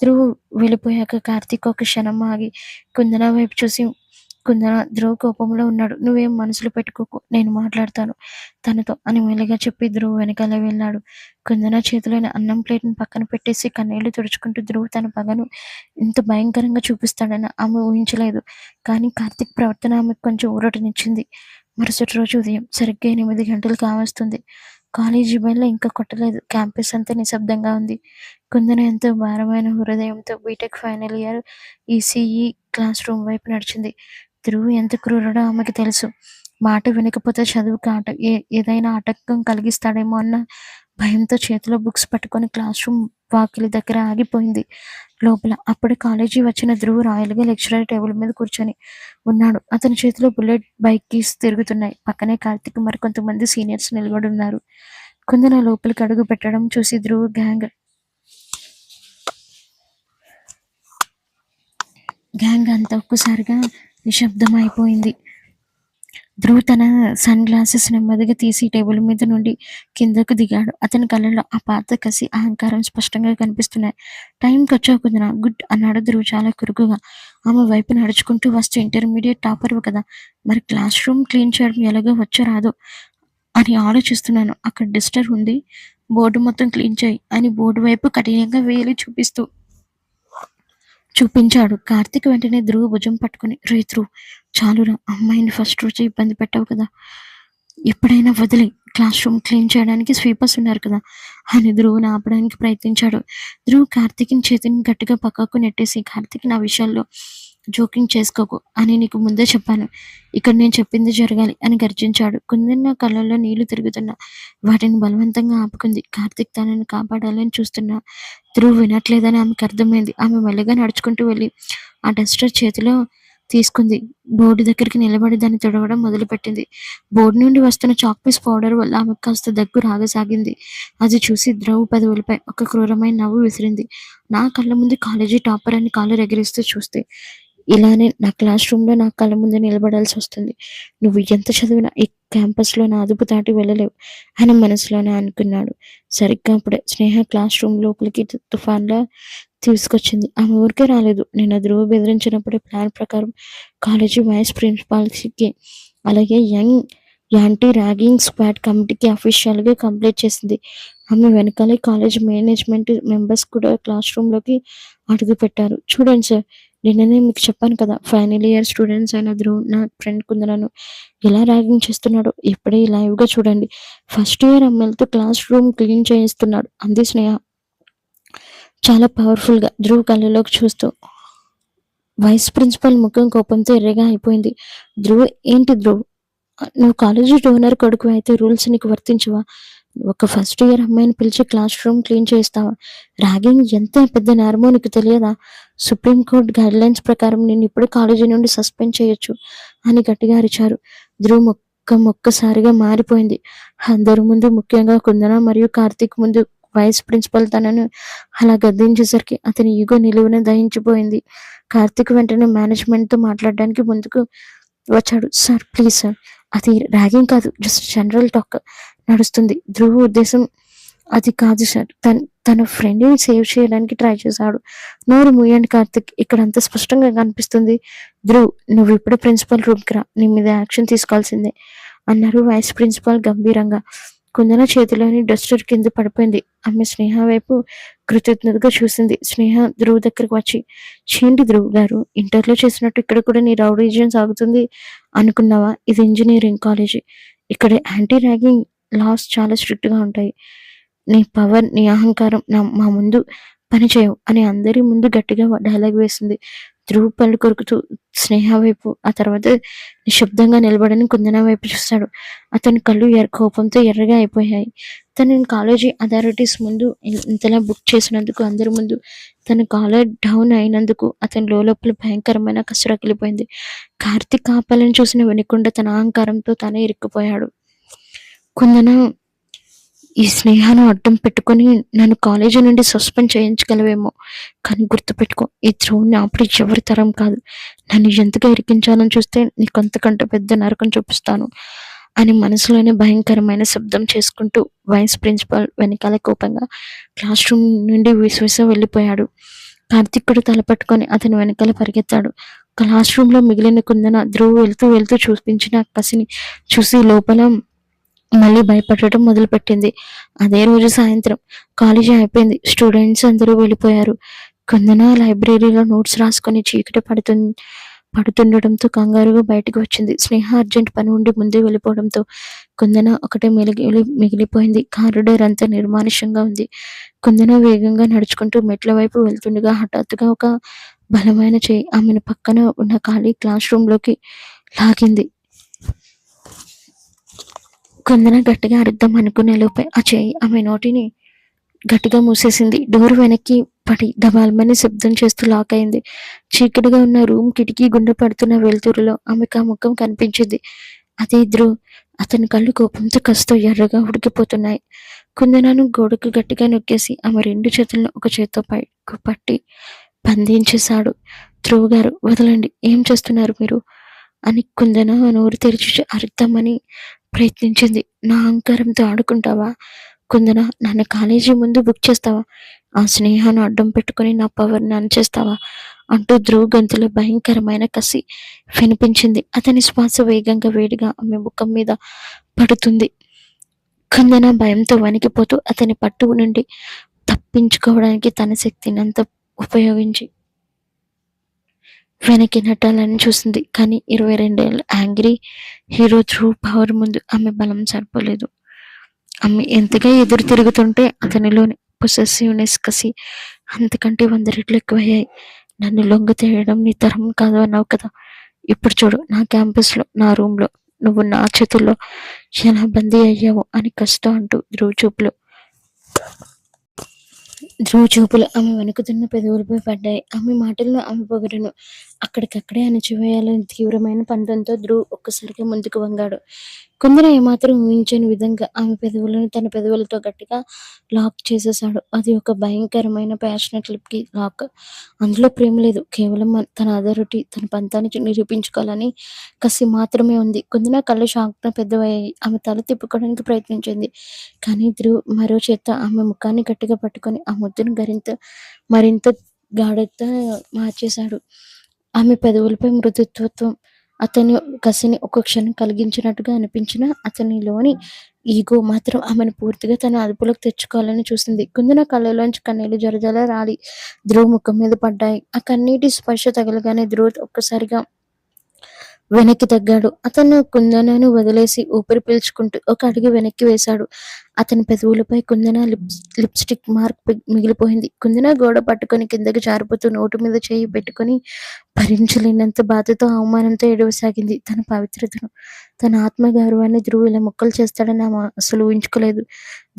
ధ్రువ్ వెళ్ళిపోయాక కార్తీక్ ఒక క్షణం ఆగి కుందన వైపు చూసి, కుందన ధ్రువ్ కోపంలో ఉన్నాడు, నువ్వేం మనసులో పెట్టుకోకు, నేను మాట్లాడతాను తనతో అని మెల్లిగా చెప్పి ధ్రువ్ వెనకాల వెళ్ళాడు. కుందన చేతిలోని అన్నం ప్లేట్ని పక్కన పెట్టేసి కన్నీళ్లు తుడుచుకుంటూ ధ్రువ్ తన పగను ఇంత భయంకరంగా చూపిస్తాడని ఆమె ఊహించలేదు. కానీ కార్తీక్ ప్రవర్తన ఆమెకు కొంచెం ఊరటనిచ్చింది. మరుసటి రోజు ఉదయం సరిగ్గా 8 గంటలు కావస్తుంది. కాలేజీ బెల్ ఇంకా కొట్టలేదు. క్యాంపస్ అంతా నిశ్శబ్దంగా ఉంది. కుందన ఎంతో భారమైన హృదయంతో BTech final year ECE classroom వైపు నడిచింది. ధ్రువ్ ఎంత క్రూరుడో ఆమెకి తెలుసు. మాట వినకపోతే చదువుకి ఏదైనా ఆటంకం కలిగిస్తాడేమో అన్న భయంతో చేతిలో బుక్స్ పట్టుకొని క్లాస్ రూమ్ వాకిలి దగ్గర ఆగిపోయింది. లోపల అప్పుడే కాలేజీ వచ్చిన ధ్రువ్ రాయల్గా లెక్చరర్ టేబుల్ మీద కూర్చొని ఉన్నాడు. అతని చేతిలో బుల్లెట్ బైక్ కీస్ తిరుగుతున్నాయి. పక్కనే కార్తిక్ మరికొంతమంది సీనియర్స్ నిలబడి ఉన్నారు. కుందన లోపలికి అడుగు పెట్టడం చూసి ధ్రువ్ గ్యాంగ్ అంతా ఒక్కసారిగా నిశ్శబ్దం అయిపోయింది. ధ్రువ్ తన సన్ గ్లాసెస్ నెమ్మదిగా తీసి టేబుల్ మీద నుండి కిందకు దిగాడు. అతని కళ్ళలో ఆ పాత కసి, అహంకారం స్పష్టంగా కనిపిస్తున్నాయి. టైంకి వచ్చావు కుందన, గుడ్ అన్నాడు ధ్రువ్ చాలా కురుకుగా. ఆమె వైపు నడుచుకుంటూ వస్తూ, ఇంటర్మీడియట్ టాపర్వు కదా, మరి క్లాస్ రూమ్ క్లీన్ చేయడం ఎలాగో వచ్చో రాదో అని ఆలోచిస్తున్నాను. అక్కడ డస్టర్ ఉంది, బోర్డు మొత్తం క్లీన్ చేయి అని బోర్డు వైపు కఠినంగా వేలి చూపించాడు. కార్తిక్ వెంటనే ధ్రువ్ భుజం పట్టుకుని, రే ధ్రువ్ చాలురా, అమ్మాయిని ఫస్ట్ రోజు ఇబ్బంది పెట్టావు కదా, ఎప్పుడైనా వదిలే, క్లాస్ రూమ్ క్లీన్ చేయడానికి స్వీపర్స్ ఉన్నారు కదా అని ధ్రువ్ని ఆపడానికి ప్రయత్నించాడు. ధ్రువ్ కార్తిక్ని చేతిని గట్టిగా పక్కకు నెట్టేసి, కార్తిక్ నా విషయాల్లో జోకింగ్ చేసుకోకు అని నీకు ముందే చెప్పాను, ఇక్కడ నేను చెప్పింది జరగాలి అని గర్జించాడు. కుందన కళ్ళల్లో నీళ్లు తిరుగుతున్నా వాటిని బలవంతంగా ఆపుకుంది. కార్తిక్ తనని కాపాడాలని చూస్తున్నా ధ్రువ్ వినట్లేదని ఆమెకు అర్థమైంది. ఆమె మెల్లగా నడుచుకుంటూ వెళ్ళి ఆ డస్టర్ చేతిలో తీసుకుంది. బోర్డు దగ్గరికి నిలబడి దాన్ని తుడవడం మొదలుపెట్టింది. బోర్డు నుండి వస్తున్న చాక్పీస్ పౌడర్ వల్ల ఆమెకు కాస్త దగ్గు రాగసాగింది. అది చూసి ధ్రువ్ పెదవులపై ఒక క్రూరమైన నవ్వు విసిరింది. నా కళ్ళ ముందు కాలేజీ టాపర్ అని కాళ్ళు ఎగిరిస్తూ చూస్తే ఇలానే నా క్లాస్ రూమ్లో నా కళ్ళ ముందు నిలబడాల్సి వస్తుంది. నువ్వు ఎంత చదివినా ఈ క్యాంపస్లో నా అదుపు దాటి వెళ్ళలేవు అని మనసులోనే అనుకున్నాడు. సరిగ్గా అప్పుడే స్నేహ క్లాస్ రూమ్ లోపలికి తుఫాన్లా తీసుకొచ్చింది. ఆమె ఊరికే రాలేదు. నిన్న ధ్రువ బెదిరించినప్పుడే ప్లాన్ ప్రకారం కాలేజీ వైస్ ప్రిన్సిపాల్కి అలాగే యాంటీ ర్యాగింగ్ స్క్వాడ్ కమిటీకి అఫీషియల్గా కంప్లైంట్ చేసింది. ఆమె వెనకాలే కాలేజ్ మేనేజ్మెంట్ మెంబర్స్ కూడా క్లాస్ రూమ్లోకి అడుగు పెట్టారు. చూడండి సార్, నిన్ననే మీకు చెప్పాను కదా, ఫైనల్ ఇయర్ స్టూడెంట్స్ అయిన ధ్రువ్ నా ఫ్రెండ్ కుందనను ఎలా ర్యాగింగ్ చేస్తున్నాడో ఇప్పుడే లైవ్గా చూడండి. ఫస్ట్ ఇయర్ అమ్మాయిలతో క్లాస్ రూమ్ క్లీన్ చేయిస్తున్నాడు అంది స్నేహ. చాలా పవర్ఫుల్గా ధ్రువ్ కళ్ళలోకి చూస్తూ. వైస్ ప్రిన్సిపల్ ముఖం కోపంతో ఎర్రగా అయిపోయింది. ధ్రువ్, ఏంటి ధ్రువ్, నువ్వు కాలేజీ ఓనర్ కొడుకు అయితే రూల్స్ నీకు వర్తించవా? ఒక ఫస్ట్ ఇయర్ అమ్మాయిని పిలిచి క్లాస్ రూమ్ క్లీన్ చేస్తావా? ర్యాగింగ్ ఎంత పెద్ద నేరమో నీకు తెలియదా? సుప్రీంకోర్టు గైడ్లైన్స్ ప్రకారం నేను ఇప్పుడు కాలేజీ నుండి సస్పెండ్ చేయొచ్చు అని గట్టిగా అరిచారు. ధ్రువ్ ఒక్కసారిగా మారిపోయింది. అందరి ముందు, ముఖ్యంగా కుందన మరియు కార్తీక్ ముందు వైస్ ప్రిన్సిపల్ తనను అలా గద్దించేసరికి అతని ఈగో నిలువున దహించిపోయింది. కార్తీక్ వెంటనే మేనేజ్మెంట్తో మాట్లాడడానికి ముందుకు వచ్చాడు. సార్, ప్లీజ్ సార్, అది ర్యాగింగ్ కాదు, జస్ట్ జనరల్ టాక్ నడుస్తుంది. ధ్రువ ఉద్దేశం అది కాదు సార్. తన ఫ్రెండ్ని సేవ్ చేయడానికి ట్రై చేశాడు. నోరు మూయండి కార్తిక్, ఇక్కడ అంత స్పష్టంగా కనిపిస్తుంది. ధ్రువ్, నువ్వు ఇప్పుడు ప్రిన్సిపల్ రూమ్కి రా, నీ మీద యాక్షన్ తీసుకోవాల్సిందే అన్నారు వైస్ ప్రిన్సిపాల్ గంభీరంగా. కుందన చేతిలోని డస్టర్ కింద పడిపోయింది. ఆమె స్నేహ వైపు కృతజ్ఞతగా చూసింది. స్నేహ ధ్రువ్ దగ్గరకు వచ్చి, చేయండి ధ్రువ్ గారు, ఇంటర్లో చేసినట్టు ఇక్కడ కూడా నీ రౌడీజం సాగుతుంది అనుకున్నావా? ఇది ఇంజనీరింగ్ కాలేజీ, ఇక్కడ యాంటీ ర్యాగింగ్ లాస్ చాలా స్ట్రిక్ట్గా ఉంటాయి. నీ పవర్, నీ అహంకారం మా ముందు పనిచేయవు అని అందరి ముందు గట్టిగా డైలాగ్ వేసింది. ధ్రువ్ పళ్ళు కొరుకుతూ స్నేహ వైపు, ఆ తర్వాత నిశ్శబ్దంగా నిలబడని కుందన వైపు చూస్తాడు. అతని కళ్ళు కోపంతో ఎర్రగా అయిపోయాయి. తనని కాలేజీ అథారిటీస్ ముందు ఇంతలా బుక్ చేసినందుకు, అందరి ముందు తన కాలర్ డౌన్ అయినందుకు అతని లోపల భయంకరమైన కసురకిలిపోయింది. కార్తీక్ ఆపాలని చూసిన వినకుండా తన అహంకారంతో తానే ఇరుక్కుపోయాడు. కుందన, ఈ స్నేహాన్ని అడ్డం పెట్టుకొని నన్ను కాలేజీ నుండి సస్పెండ్ చేయించగలవేమో, కానీ గుర్తుపెట్టుకో, ఈ ధ్రువుని ఆపడి ఎవరి తరం కాదు. నన్ను ఎంతగా ఇరికించాలని చూస్తే నీకు అంతకంటే పెద్ద నరకం చూపిస్తాను అని మనసులోనే భయంకరమైన శబ్దం చేసుకుంటూ వైస్ ప్రిన్సిపాల్ వెనకాల కోపంగా క్లాస్ రూమ్ నుండి విశ్వస వెళ్ళిపోయాడు. కార్తిక్కుడు తల పట్టుకొని అతని వెనకాల పరిగెత్తాడు. క్లాస్ రూమ్లో మిగిలిన కుందన ధ్రువు వెళ్తూ వెళ్తూ చూపించిన కసిని చూసి లోపల మళ్ళీ భయపడటం మొదలుపెట్టింది. అదే రోజు సాయంత్రం కాలేజీ అయిపోయింది. స్టూడెంట్స్ అందరూ వెళ్ళిపోయారు. కుందన లైబ్రరీలో నోట్స్ రాసుకొని చీకటి పడుతుండటంతో కంగారుగా బయటకు వచ్చింది. స్నేహ అర్జెంట్ పని ఉండి ముందే వెళ్ళిపోవడంతో కుందన ఒకటే మిగిలిపోయింది. కారిడార్ అంతా నిర్మానుష్యంగా ఉంది. కుందన వేగంగా నడుచుకుంటూ మెట్ల వైపు వెళ్తుండగా హఠాత్తుగా ఒక బలమైన చేయి ఆమెను పక్కన ఉన్న ఖాళీ క్లాస్ రూమ్లోకి లాగింది. కుందన గట్టిగా అరుద్దాం అనుకునే లోపే ఆ చేయి ఆమె నోటిని గట్టిగా మూసేసింది. డోర్ వెనక్కి పడి డబాల్మని శబ్దం చేస్తూ లాక్ అయింది. చీకటిగా ఉన్న రూమ్ కిటికీ గుండె పడుతున్న వెలుతురులో ఆమెకు ఆ ముఖం కనిపించింది. అదే ధ్రువ్. అతని కళ్ళు కోపంతో కస్తో ఎర్రగా ఉడికిపోతున్నాయి. కుందనను గోడకు గట్టిగా నొక్కేసి ఆమె రెండు చేతులను ఒక చేత్తో పైకి పట్టి బంధించేశాడు. ధ్రువ్ గారు, వదలండి, ఏం చేస్తున్నారు మీరు అని కుందన నోరు తెరిచి అరుద్దామని ప్రయత్నించింది. నా అహంకారంతో ఆడుకుంటావా? కుందన, నన్ను కాలేజీ ముందు బుక్ చేస్తావా? ఆ స్నేహాన్ని అడ్డం పెట్టుకుని నా పవర్ని అణచేస్తావా అంటూ ధ్రువ్ గొంతులో భయంకరమైన కసి వినిపించింది. అతని శ్వాస వేగంగా వేడిగా ఆమె ముఖం మీద పడుతుంది. కుందన భయంతో వణికిపోతూ అతని పట్టు నుండి తప్పించుకోవడానికి తన శక్తిని అంతా ఉపయోగించి వెనక్కి నెట్టాలని చూసింది. కానీ 22 ఏళ్ళ యాంగ్రీ హీరో ధ్రువ్ పవర్ ముందు ఆమె బలం సరిపోలేదు. ఆమె ఎంతగా ఎదురు తిరుగుతుంటే అతనిలోని పొసెసివ్నెస్, కసి అంతకంటే 100 రెట్లు ఎక్కువయ్యాయి. నన్ను లొంగ తీయడం నీ తరం కాదు అన్నావు కదా, ఇప్పుడు చూడు, నా క్యాంపస్లో, నా రూమ్లో నువ్వు నా చేతుల్లో ఎలా బందీ అయ్యావు అని కష్టం అంటూ ధ్రువ చూపులు ఆమె వణుకుతున్న పెదవులపై పడ్డాయి. ఆమె మాటల్లో ఆమె పొగరును అక్కడికక్కడే అణచివేయాలని తీవ్రమైన పంతంతో ధ్రువ్ ఒక్కసారిగా ముందుకు వంగాడు. కుందన ఏమాత్రం ఊహించని విధంగా ఆమె పెదవులను తన పెదవులతో గట్టిగా లాక్ చేసేశాడు. అది ఒక భయంకరమైన ప్యాషనెట్ లిప్కి లాక్. అందులో ప్రేమ లేదు, కేవలం తన అథారిటీ, తన పంతాన్ని నిరూపించుకోవాలని కసి మాత్రమే ఉంది. కుందన కళ్ళు షాక్తో పెద్దవయ్యాయి. ఆమె తల తిప్పుకోవడానికి ప్రయత్నించింది. కానీ ధ్రువ్ మరో చేత్తో ఆమె ముఖాన్ని గట్టిగా పట్టుకొని ఆ ముద్దును మరింత గాఢత మార్చేశాడు. ఆమె పెదవులపై మృదుత్వం అతని కసిని ఒక్క క్షణం కలిగించినట్టుగా అనిపించిన అతనిలోని ఈగో మాత్రం ఆమెను పూర్తిగా తన అదుపులోకి తెచ్చుకోవాలని చూసింది. కుందన కళ్ళలోంచి కన్నీళ్లు జరజల రాలి ధ్రువ్ ముఖం మీద పడ్డాయి. ఆ కన్నీటి స్పర్శ తగలగానే ధ్రువ్ ఒక్కసారిగా వెనక్కి తగ్గాడు. అతను కుందనను వదిలేసి ఊపిరి పీల్చుకుంటూ ఒక అడుగు వెనక్కి వేశాడు. అతని పెదవులపై కుందన లిప్స్టిక్ మార్క్ మిగిలిపోయింది. కుందన గోడ పట్టుకొని కిందకి జారిపోతూ నోటి మీద చేయి పెట్టుకొని భరించలేనంత బాధతో అవమానంతో ఏడవసాగింది. తన పవిత్రతను, తన ఆత్మగౌరవాన్ని ధ్రువ్ ఇలా ముక్కలు చేస్తాడని ఆమె అసలు ఊహించుకోలేదు.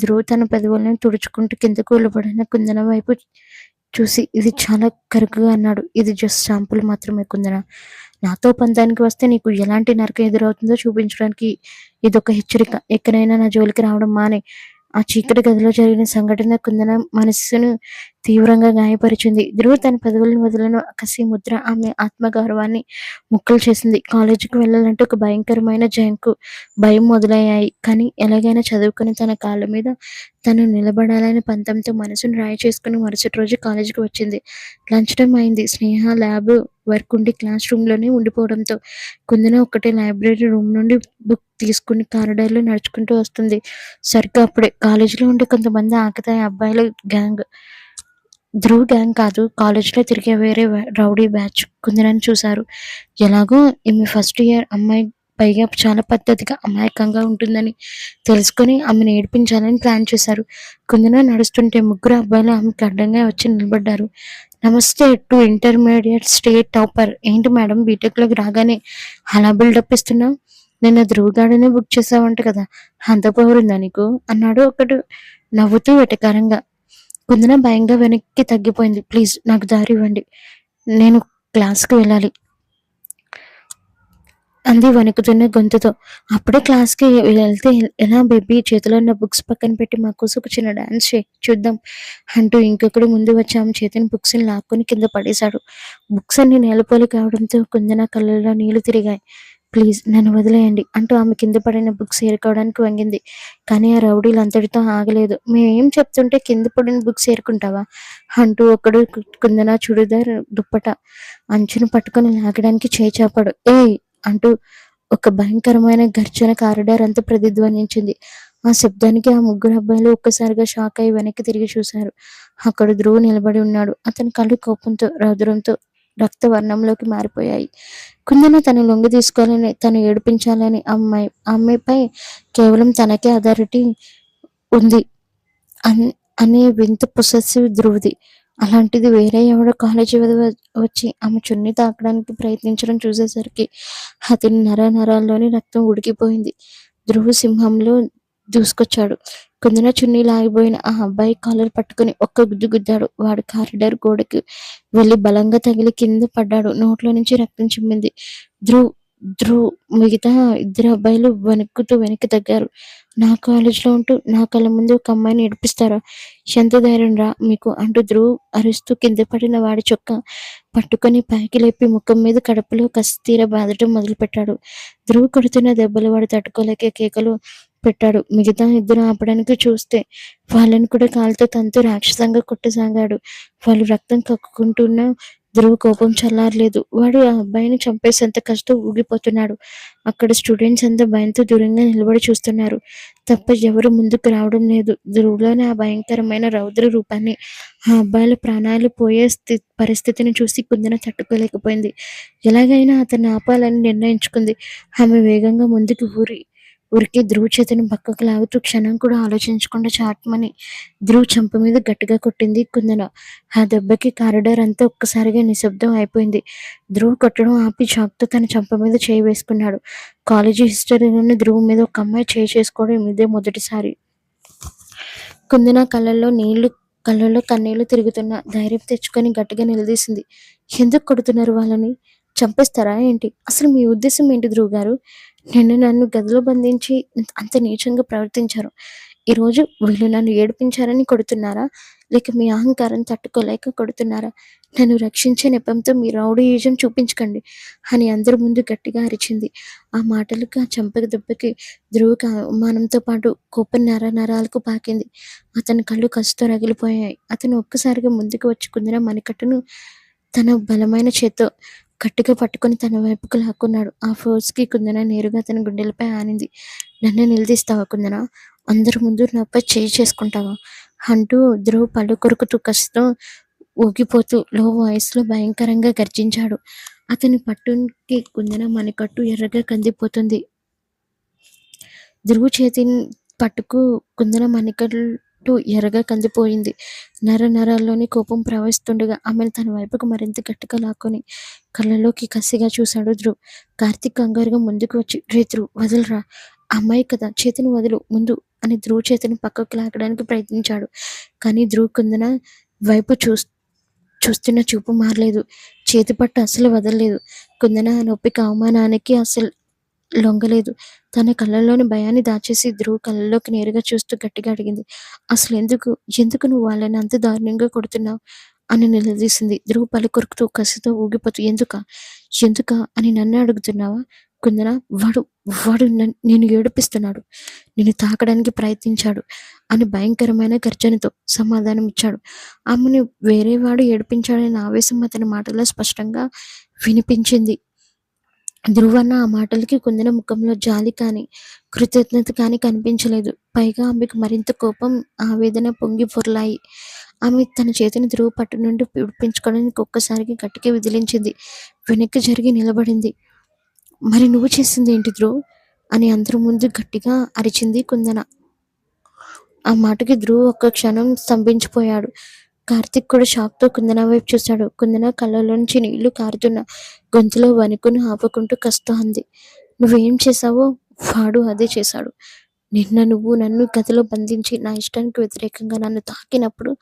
ధ్రువ్ తన పెదవులను తుడుచుకుంటూ కిందకు వెళ్ళబడిన కుందన వైపు చూసి ఇది చాలా కరుకుగా అన్నాడు. ఇది జస్ట్ శాంపుల్ మాత్రమే కుందన. నాతో పందానికి వస్తే నీకు ఎలాంటి నరకం ఎదురవుతుందో చూపించడానికి ఇదొక హెచ్చరిక. ఎక్కడైనా నా జోలికి రావడం మానే. ఆ చీకటి గదిలో జరిగిన సంఘటన కుందన మనస్సును తీవ్రంగా గాయపరిచింది. ధ్రువ్ తన పెదవులను వదిలిన కసి ముద్ర ఆమె ఆత్మగౌరవాన్ని ముక్కలు చేసింది. కాలేజీకి వెళ్ళాలంటే ఒక భయంకరమైన భయం మొదలయ్యాయి. కానీ ఎలాగైనా చదువుకుని తన కాళ్ళ మీద తను నిలబడాలని పంతంతో మనసును రాయి చేసుకుని మరుసటి రోజు కాలేజీకి వచ్చింది. లంచ్ టైం అయింది. స్నేహ ల్యాబ్ వర్క్ ఉండి క్లాస్ రూమ్లోనే ఉండిపోవడంతో కుందన ఒక్కటే లైబ్రరీ రూమ్ నుండి బుక్ తీసుకుని కారిడార్లో నడుచుకుంటూ వస్తుంది. సరిగ్గా అప్పుడే కాలేజీలో ఉండే కొంతమంది ఆకతాయి అబ్బాయిల గ్యాంగ్, ధ్రువ్ గ్యాంగ్ కాదు, కాలేజీలో తిరిగే వేరే రౌడీ బ్యాచ్ కుందనని చూశారు. ఎలాగో ఈమె ఫస్ట్ ఇయర్ అమ్మాయి, పైగా చాలా పద్ధతిగా అమాయకంగా ఉంటుందని తెలుసుకొని ఆమెను ఏడిపించాలని ప్లాన్ చేశారు. కుందన నడుస్తుంటే ముగ్గురు అబ్బాయిలు ఆమెకు అడ్డంగా వచ్చి నిలబడ్డారు. నమస్తే టు ఇంటర్మీడియట్ స్టేట్ టాపర్. ఏంటి మేడం బీటెక్లోకి రాగానే అలా బిల్డప్ ఇస్తున్నావు? నిన్న ధ్రువ్ గాడినే బుక్ చేసావంట కదా, అంత పవరుందా నీకు అన్నాడు ఒకడు నవ్వుతూ వెటకారంగా. కుందన భయంగా వెనక్కి తగ్గిపోయింది. ప్లీజ్ నాకు దారి ఇవ్వండి, నేను క్లాస్కి వెళ్ళాలి అంది వణుకుతున్న గొంతుతో. అప్పుడే క్లాస్కి వెళ్తే ఎలా బేబీ, చేతిలో ఉన్న బుక్స్ పక్కన పెట్టి మా కోసం ఒక చిన్న డాన్స్ చూద్దాం అంటూ ఇంకొకడు ముందు వచ్చి ఆమె చేతిని బుక్స్ని లాక్కొని కింద పడేశాడు. బుక్స్ అన్ని నేలపోలి కావడంతో కుందన కళ్ళల్లో నీళ్లు తిరిగాయి. ప్లీజ్ నన్ను వదిలేయండి అంటూ ఆమె కింద పడిన బుక్స్ ఏరుకోవడానికి వంగింది. కానీ ఆ రౌడీలు అంతటితో ఆగలేదు. మేమేం చెప్తుంటే కింద పడిన బుక్స్ ఏరుకుంటావా అంటూ ఒకడు కుందన చుడిదార్ దుప్పట అంచును పట్టుకొని లాగడానికి చేయి చాపాడు. ఏయ్ అంటూ ఒక భయంకరమైన గర్జన కారిడార్ అంతా ప్రతిధ్వనించింది. ఆ శబ్దానికి ఆ ముగ్గురు అబ్బాయిలు ఒక్కసారిగా షాక్ అయి వెనక్కి తిరిగి చూశారు. అక్కడ ధ్రువ్ నిలబడి ఉన్నాడు. అతని కళ్ళు కోపంతో, రౌద్రంతో రక్తవర్ణంలోకి మారిపోయాయి. కుందన తను లొంగి తీసుకోవాలని, తను ఏడిపించాలని అమ్మాయిపై కేవలం తనకే అథారిటీ ఉంది అనే వింత పొసెసివ్ ధ్రువ్ది. అలాంటిది వేరే ఎవడో కాలేజీ వచ్చి ఆమె చున్నీ తాకడానికి ప్రయత్నించడం చూసేసరికి అతని నరాల్లోని రక్తం ఉడికిపోయింది. ధ్రువ్ సింహంలో దూసుకొచ్చాడు. కుందన చున్నీ లాగిపోయిన ఆ అబ్బాయి కాలర్ పట్టుకుని ఒక్క గుద్దు గుద్దాడు. వాడు కారిడార్ గోడకి వెళ్ళి బలంగా తగిలి కింద పడ్డాడు. నోట్లో నుంచి రక్తం చిమ్మింది. ధ్రువ్ ధ్రువ్ మిగతా ఇద్దరు అబ్బాయిలు వణుకుతూ వెనక్కి తగ్గారు. నా కాలేజీలో ఉంటూ నా కళ్ళ ముందు ఒక అమ్మాయిని ఏడిపిస్తారా? ఎంత ధైర్యం రా మీకు అంటూ ధ్రువ్ అరుస్తూ కింద పడిన వాడి చొక్కా పట్టుకొని పైకి లేపి ముఖం మీద కడుపులో కసితీర బాదటం మొదలుపెట్టాడు. ధ్రువ్ కొడుతున్న దెబ్బలు వాడు తట్టుకోలేక కేకలు పెట్టాడు. మిగతా ఇద్దరు ఆపడానికి చూస్తే వాళ్ళని కూడా కాలుతో తంతూ రాక్షసంగా కొట్టసాగాడు. వాళ్ళు రక్తం కక్కుకుంటున్న ధ్రువ్ కోపం చల్లారలేదు. వాడు ఆ అబ్బాయిని చంపేసేంత కష్టం ఊగిపోతున్నాడు. అక్కడ స్టూడెంట్స్ అంతా భయంతో దూరంగా నిలబడి చూస్తున్నారు తప్ప ఎవరు ముందుకు రావడం లేదు. ధ్రువ్లోని ఆ భయంకరమైన రౌద్ర రూపాన్ని, ఆ అబ్బాయిల ప్రాణాలు పోయే పరిస్థితిని చూసి కుందన తట్టుకోలేకపోయింది. ఎలాగైనా అతన్ని ఆపాలని నిర్ణయించుకుంది. ఆమె వేగంగా ముందుకు ఉరికి ధ్రువ్ చేతిని పక్కకు లాగుతూ క్షణం కూడా ఆలోచించకుండా చాట్మని ధ్రువ్ చెంప మీద గట్టిగా కొట్టింది కుందన. ఆ దెబ్బకి కారిడార్ అంతా ఒక్కసారిగా నిశ్శబ్దం అయిపోయింది. ధ్రువ్ కొట్టడం ఆపి చాక్తో తన చెంప మీద చేయి వేసుకున్నాడు. కాలేజీ హిస్టరీలోని ధ్రువ్ మీద ఒక అమ్మాయి చేయి చేసుకోవడం ఇదే మొదటిసారి. కుందన కళ్ళల్లో కన్నీళ్లు తిరుగుతున్నా ధైర్యం తెచ్చుకొని గట్టిగా నిలదీసింది. ఎందుకు కొడుతున్నారు వాళ్ళని? చంపేస్తారా ఏంటి? అసలు మీ ఉద్దేశం ఏంటి ధ్రువ్ గారు? నన్ను గదిలో బంధించి అంత నీచంగా ప్రవర్తించారు. ఈరోజు వీళ్ళు నన్ను ఏడిపించారని కొడుతున్నారా? లేక మీ అహంకారం తట్టుకోలేక కొడుతున్నారా? నన్ను రక్షించే నెపంతో మీ రౌడీయిజం చూపించకండి అని అందరి ముందు గట్టిగా అరిచింది. ఆ మాటలకు, ఆ చంపక దెబ్బకి ధ్రువ్కి అవమానంతో పాటు కోపం నరాలకు పాకింది. అతని కళ్ళు కసితో రగిలిపోయాయి. అతను ఒక్కసారిగా ముందుకు వచ్చి కుందన మణికట్టును తన బలమైన చేత్తో గట్టిగా పట్టుకొని తన వైపుకు లాక్కున్నాడు. ఆ ఫోర్స్కి కుందన నేరుగా అతని గుండెలపై ఆనింది. నన్ను నిలదీస్తావా కుందన? అందరి ముందు నాపై చేయి చేసుకుంటావా అంటూ ధ్రువ్ పళ్ళు కొరుకుతూ కసితో ఊగిపోతూ లో వాయిస్లో భయంకరంగా గర్జించాడు. అతని పట్టుకి కుందన మణికట్టు ఎర్రగా కందిపోతుంది. ధ్రువు చేతిని పట్టుకు కుందన మణికట్టు ఎర్రగా కందిపోయింది. నరాల్లోని కోపం ప్రవహిస్తుండగా ఆమెను తన వైపుకు మరింత గట్టిగా లాక్కొని కళ్ళలోకి కసిగా చూశాడు ధ్రువ్. కార్తీక్ కంగారుగా ముందుకు వచ్చి, రే ధ్రువ్, వదలరా, అమ్మాయి కదా, చేతిని వదులు ముందు అని ధ్రువ్ చేతిని పక్కకు లాగడానికి ప్రయత్నించాడు. కానీ ధ్రువ్ కుందన వైపు చూస్తున్న చూపు మారలేదు. చేతి పట్టు అస్సలు వదలలేదు. కుందన నొప్పికి అవమానానికి అస్సలు లొంగలేదు. తన కళ్ళల్లోని భయాన్ని దాచేసి ధ్రువ్ కళ్ళలోకి నేరుగా చూస్తూ గట్టిగా అడిగింది, అసలు ఎందుకు ఎందుకు నువ్వు వాళ్ళని అంత దారుణంగా కొడుతున్నావు అని నిలదీసింది. ధ్రువ్ పళ్ళు కొరుకుతూ కసితో ఊగిపోతూ, ఎందుకా అని నన్ను అడుగుతున్నావా కుందన? వాడు వాడు నేను ఏడిపిస్తున్నాడు, నిన్ను తాకడానికి ప్రయత్నించాడు అని భయంకరమైన గర్జనతో సమాధానం ఇచ్చాడు. ఆమెను వేరేవాడు ఏడిపించాడనే ఆవేశం అతని మాటల్లో స్పష్టంగా వినిపించింది. ధ్రువన్న ఆ మాటలకి కుందన ముఖంలో జాలి కానీ కృతజ్ఞత కానీ కనిపించలేదు. పైగా ఆమెకు మరింత కోపం, ఆవేదన పొంగి పొర్లాయి. ఆమె తన చేతిని ధ్రువ పట్టు నుండి విడిపించుకోవడానికి ఒక్కసారికి గట్టిగా విదిలించింది. వెనక్కి జరిగి నిలబడింది. మరి నువ్వు చేసింది ఏంటి ధ్రువ్ అని అందరి ముందు గట్టిగా అరిచింది కుందన. ఆ మాటకి ధ్రువ్ ఒక్క క్షణం స్తంభించిపోయాడు. కార్తీక్ కూడా షాక్తో కుందన వైపు చూశాడు. కుందన కళ్ళలోంచి నీళ్లు కారుతున్న గొంతులో వణుకును ఆపుకుంటూ కస్తో అంది, నువ్వేం చేశావో వాడు అదే చేశాడు. నిన్న నువ్వు నన్ను గదిలో బంధించి నా ఇష్టానికి వ్యతిరేకంగా నన్ను తాకినప్పుడు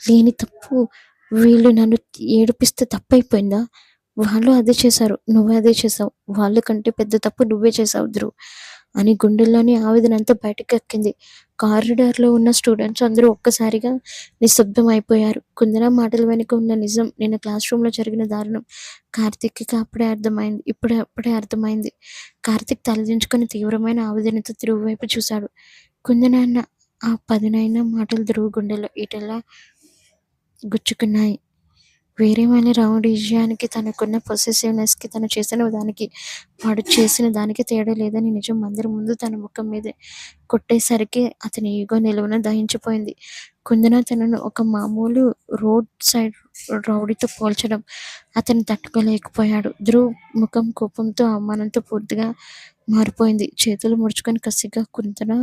లేని తప్పు వీళ్ళు నన్ను ఏడిపిస్తే తప్పైపోయిందా? వాళ్ళు అదే చేశారు, నువ్వే అదే చేశావు. వాళ్ళ కంటే పెద్ద తప్పు నువ్వే చేశావు ధ్రువ్ అని గుండెల్లోని ఆవేదన అంతా బయటకు ఎక్కింది. కారిడార్లో ఉన్న స్టూడెంట్స్ అందరూ ఒక్కసారిగా నిశ్శబ్దం అయిపోయారు. కుందన మాటల వెనుక ఉన్న నిజం, నిన్న క్లాస్ రూమ్లో జరిగిన దారుణం కార్తీక్కి అప్పుడే అర్థమైంది. కార్తీక్ తలదించుకొని తీవ్రమైన ఆవేదనతో ధ్రువ్ వైపు చూశాడు. కుందన అన్న ఆ పదునైన మాటలు ధ్రువ్ గుండెలో ఈటెలా గుచ్చుకున్నాయి. వేరే వాళ్ళ రౌడీజానికి, తనకున్న పొసెసివ్నెస్కి, తను చేసిన దానికి వాడు చేసిన దానికి తేడా లేదని నిజం అందరి ముందు తన ముఖం మీదే కొట్టేసరికి అతని ఈగో నిలువున దహించిపోయింది. కుందన తనను ఒక మామూలు రోడ్ సైడ్ రౌడీతో పోల్చడం అతను తట్టుకోలేకపోయాడు. ధ్రువ్ ముఖం కోపంతో, అవమానంతో పూర్తిగా మారిపోయింది. చేతులు ముడుచుకొని కసిగా కుందన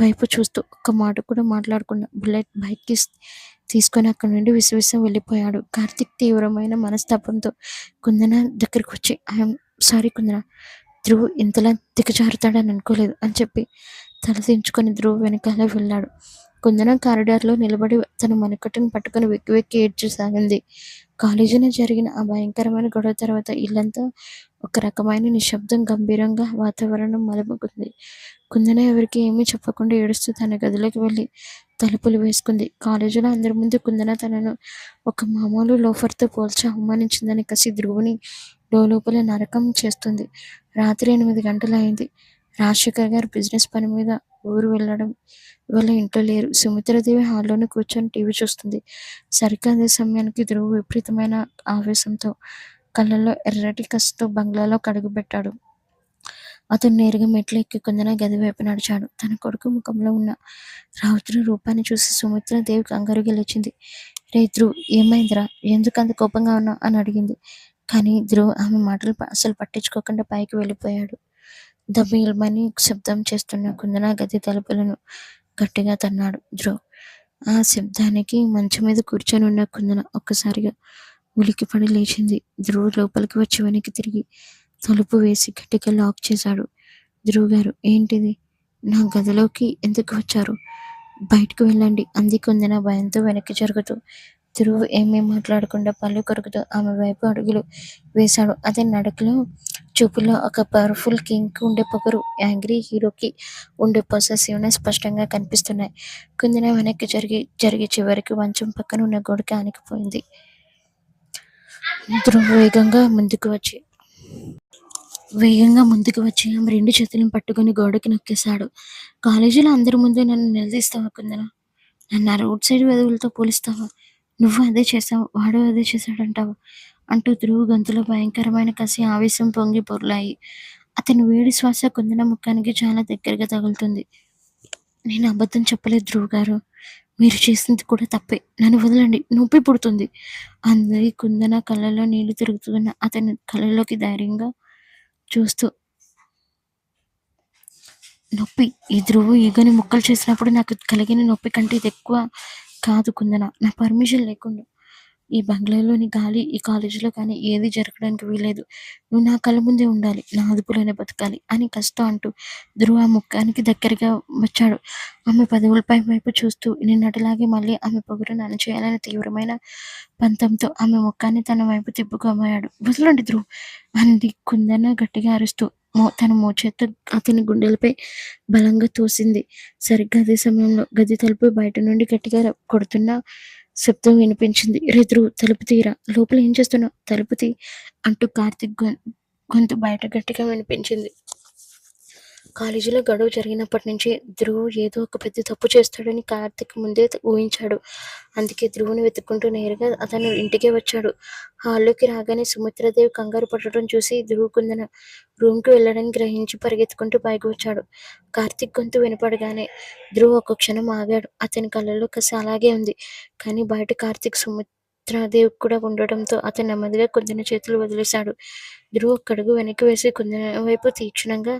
వైపు చూస్తూ ఒక్క మాట కూడా మాట్లాడకుండా బుల్లెట్ బైక్కి తీసుకొని అక్కడి నుండి విసివిసం వెళ్ళిపోయాడు. కార్తీక్ తీవ్రమైన మనస్తాపంతో కుందన దగ్గరికి వచ్చి, ఐఎమ్ సారీ కుందన, ధ్రువ్ ఇంతలా దిగజారుతాడని అనుకోలేదు అని చెప్పి తలదించుకొని ధ్రువ్ వెనకాలే వెళ్ళాడు. కుందన కారిడార్లో నిలబడి తన మణికట్టును పట్టుకుని వెక్కి వెక్కి ఏడ్చసాగింది. కాలేజీలో జరిగిన ఆ భయంకరమైన గొడవ తర్వాత ఇల్లంతా ఒక రకమైన నిశ్శబ్దం, గంభీరంగా వాతావరణం మలుముకుంది. కుందన ఎవరికి ఏమీ చెప్పకుండా ఏడుస్తూ తన గదిలోకి వెళ్ళి తలుపులు వేసుకుంది. కాలేజీలో అందరి ముందు కుందన తనను ఒక మామూలు లోఫర్తో పోల్చి అవమానించిందని కసి ధ్రువుని లోపల నరకం చేస్తుంది. రాత్రి 8 గంటలు అయింది. రాజశేఖర్ గారు బిజినెస్ పని మీద ఊరు వెళ్ళడం వల్ల ఇంట్లో లేరు. సుమిత్రాదేవి హాల్లోనే కూర్చొని టీవీ చూస్తుంది. సరిగ్గా అదే సమయానికి ధ్రువు విపరీతమైన ఆవేశంతో కళ్ళల్లో ఎర్రటి కసితో బంగ్లాలో అడుగుపెట్టాడు. అతను నేరుగా మెట్లు ఎక్కి కుందన గది వైపు నడిచాడు. తన కొడుకు ముఖంలో ఉన్న రౌద్ర రూపాన్ని చూసి సుమిత్రాదేవి కంగారుగా లేచింది. రే ధ్రువ్, ఏమైందిరా, ఎందుకు అంత కోపంగా ఉన్నావు అని అడిగింది. కానీ ధ్రువ్ ఆమె మాటలు అసలు పట్టించుకోకుండా పైకి వెళ్ళిపోయాడు. దబీల్మని శబ్దం చేస్తున్న కుందన గది తలుపులను గట్టిగా తన్నాడు ధ్రువ్. ఆ శబ్దానికి మంచం మీద కూర్చొని ఉన్న కుందన ఒక్కసారిగా ఉలికిపడి లేచింది. ధ్రువ్ లోపలికి వచ్చి వెనక్కి తిరిగి తలుపు వేసి గట్టిగా లాక్ చేశాడు. ధ్రువ్ గారు, ఏంటిది, నా గదిలోకి ఎందుకు వచ్చారు? బయటకు వెళ్ళండి అంది కుందన భయంతో వెనక్కి జరుగుతూ. ధ్రువ్ ఏమీ మాట్లాడకుండా పళ్ళు కొరుకుతూ ఆమె వైపు అడుగులు వేశాడు. అతని నడకలో, చూపులో ఒక పవర్ఫుల్ కింగ్కి ఉండే పొగరు, యాంగ్రీ హీరోకి ఉండే పొసెసివ్నెస్ స్పష్టంగా కనిపిస్తున్నాయి. కుందన వెనక్కి జరిగి చివరికి మంచం పక్కన ఉన్న గోడకి ఆనికిపోయింది. ధ్రువ్ వేగంగా ముందుకు వచ్చి ఆమె 2 చేతులను పట్టుకుని గోడకి నొక్కేశాడు. కాలేజీలో అందరి ముందు నన్ను నిలదీస్తావా కుందన? నన్ను ఆ రోడ్ సైడ్ వెధవులతో పోలిస్తావా? నువ్వు అదే చేశావు, వాడు అదే చేశాడంటావు అంటూ ధ్రువ్ గొంతులో భయంకరమైన కసి, ఆవేశం పొంగి పొర్లాయి. అతని వేడి శ్వాస కుందన ముఖానికి చాలా దగ్గరగా తగులుతుంది. నేను అబద్ధం చెప్పలేదు ధ్రువ్ గారు, మీరు చేసింది కూడా తప్పే. నన్ను వదలండి. నొప్పి పుడుతుంది. అంది కుందన కళ్ళలో నీళ్లు తిరుగుతున్న అతని కళ్ళలోకి ధైర్యంగా చూస్తూ. నొప్పి. ఈ ధ్రువు ఈగని ముక్కలు చేసినప్పుడు నాకు కలిగిన నొప్పి కంటే ఇదెక్కువ కాదు కుందన. నా పర్మిషన్ లేకుండా ఈ బంగ్లాలోని గాలి, ఈ కాలేజీలో కానీ ఏది జరగడానికి వీల్లేదు. నువ్వు నా కళ్ళ ముందే ఉండాలి. నా అదుపులోనే బతకాలి అని కష్టం అంటూ ధ్రువ ముఖానికి దగ్గరగా వచ్చాడు. ఆమె పెదవులపై వైపు చూస్తూ నిన్నటిలాగే మళ్ళీ ఆమె పొగరును అణచేయాలని తీవ్రమైన పంతంతో ఆమె ముఖాన్ని తన వైపు తిప్పుకోబోయాడు. వదలండి ధ్రువ్ అంది కుందన గట్టిగా అరుస్తూ. తన మోచేత్తో అతని గుండెలపై బలంగా తోసింది. సరిగ్గా అదే సమయంలో గది తలుపు బయట నుండి గట్టిగా కొడుతున్న శబ్దం వినిపించింది. రే ధ్రువ్, తలుపు తీయరా, లోపల ఏం చేస్తున్నావు, తలుపు తీ అంటూ కార్తీక్ గొంతు బయట గట్టిగా వినిపించింది. కాలేజీలో గొడవ జరిగినప్పటి నుంచి ధ్రువ్ ఏదో ఒక పెద్ద తప్పు చేస్తాడని కార్తీక్ ముందే ఊహించాడు. అందుకే ధ్రువుని వెతుక్కుంటూ నేరుగా అతను ఇంటికే వచ్చాడు. హాల్లోకి రాగానే సుమిత్రాదేవి కంగారు పడటం చూసి ధ్రువ్ కుందన రూమ్కి వెళ్ళడానికి గ్రహించి పరిగెత్తుకుంటూ పైకి వచ్చాడు. కార్తీక్ గొంతు వినపడగానే ధ్రువ్ ఒక క్షణం ఆగాడు. అతని కళ్ళల్లో కసి అలాగే ఉంది. కానీ బయట కార్తీక్ సుమిత్రాదేవి కూడా ఉండడంతో అతను నెమ్మదిగా కుందన చేతులు వదిలేశాడు. ధ్రువ్ ఒక్కడుగు వెనక్కి వేసి కుందన వైపు తీక్షణంగా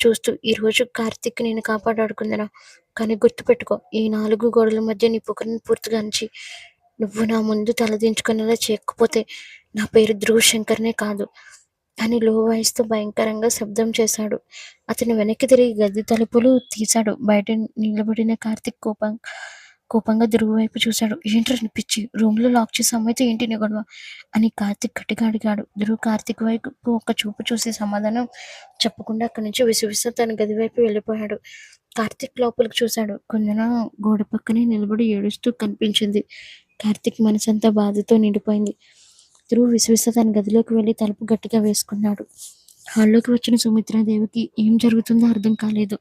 చూస్తూ, ఈరోజు కార్తీక్ నేను కాపాడాడు కుందన. కానీ గుర్తుపెట్టుకో, ఈ 4 గోడల మధ్య నీ పొగరుని పూర్తిగా అణచి నువ్వు నా ముందు తలదించుకునేలా చేయకపోతే నా పేరు ధ్రువ్ శంకర్నే కాదు అని లో వాయిస్తో భయంకరంగా శబ్దం చేశాడు. అతను వెనక్కి తిరిగి గది తలుపులు తీశాడు. బయట నిలబడిన కార్తీక్ కోపంగా ధ్రువ్ వైపు చూశాడు. ఏంట్రా పిచ్చి, రూమ్లో లాక్ చేసి అమ్మాయితో ఏంటి నీ గొడవ అని కార్తీక్ గట్టిగా అడిగాడు. ధ్రువ్ కార్తీక్ వైపు ఒక చూపు చూసి సమాధానం చెప్పకుండా అక్కడి నుంచి విసువిస తన గది వైపు వెళ్ళిపోయాడు. కార్తీక్ లోపలికి చూశాడు. కుందన గోడ పక్కనే నిలబడి ఏడుస్తూ కనిపించింది. కార్తీక్ మనసంతా బాధతో నిండిపోయింది. ధ్రువ్ విసువిస తన గదిలోకి వెళ్ళి తలుపు గట్టిగా వేసుకున్నాడు. హాల్లోకి వచ్చిన సుమిత్రాదేవికి ఏం జరుగుతుందో అర్థం కాలేదు.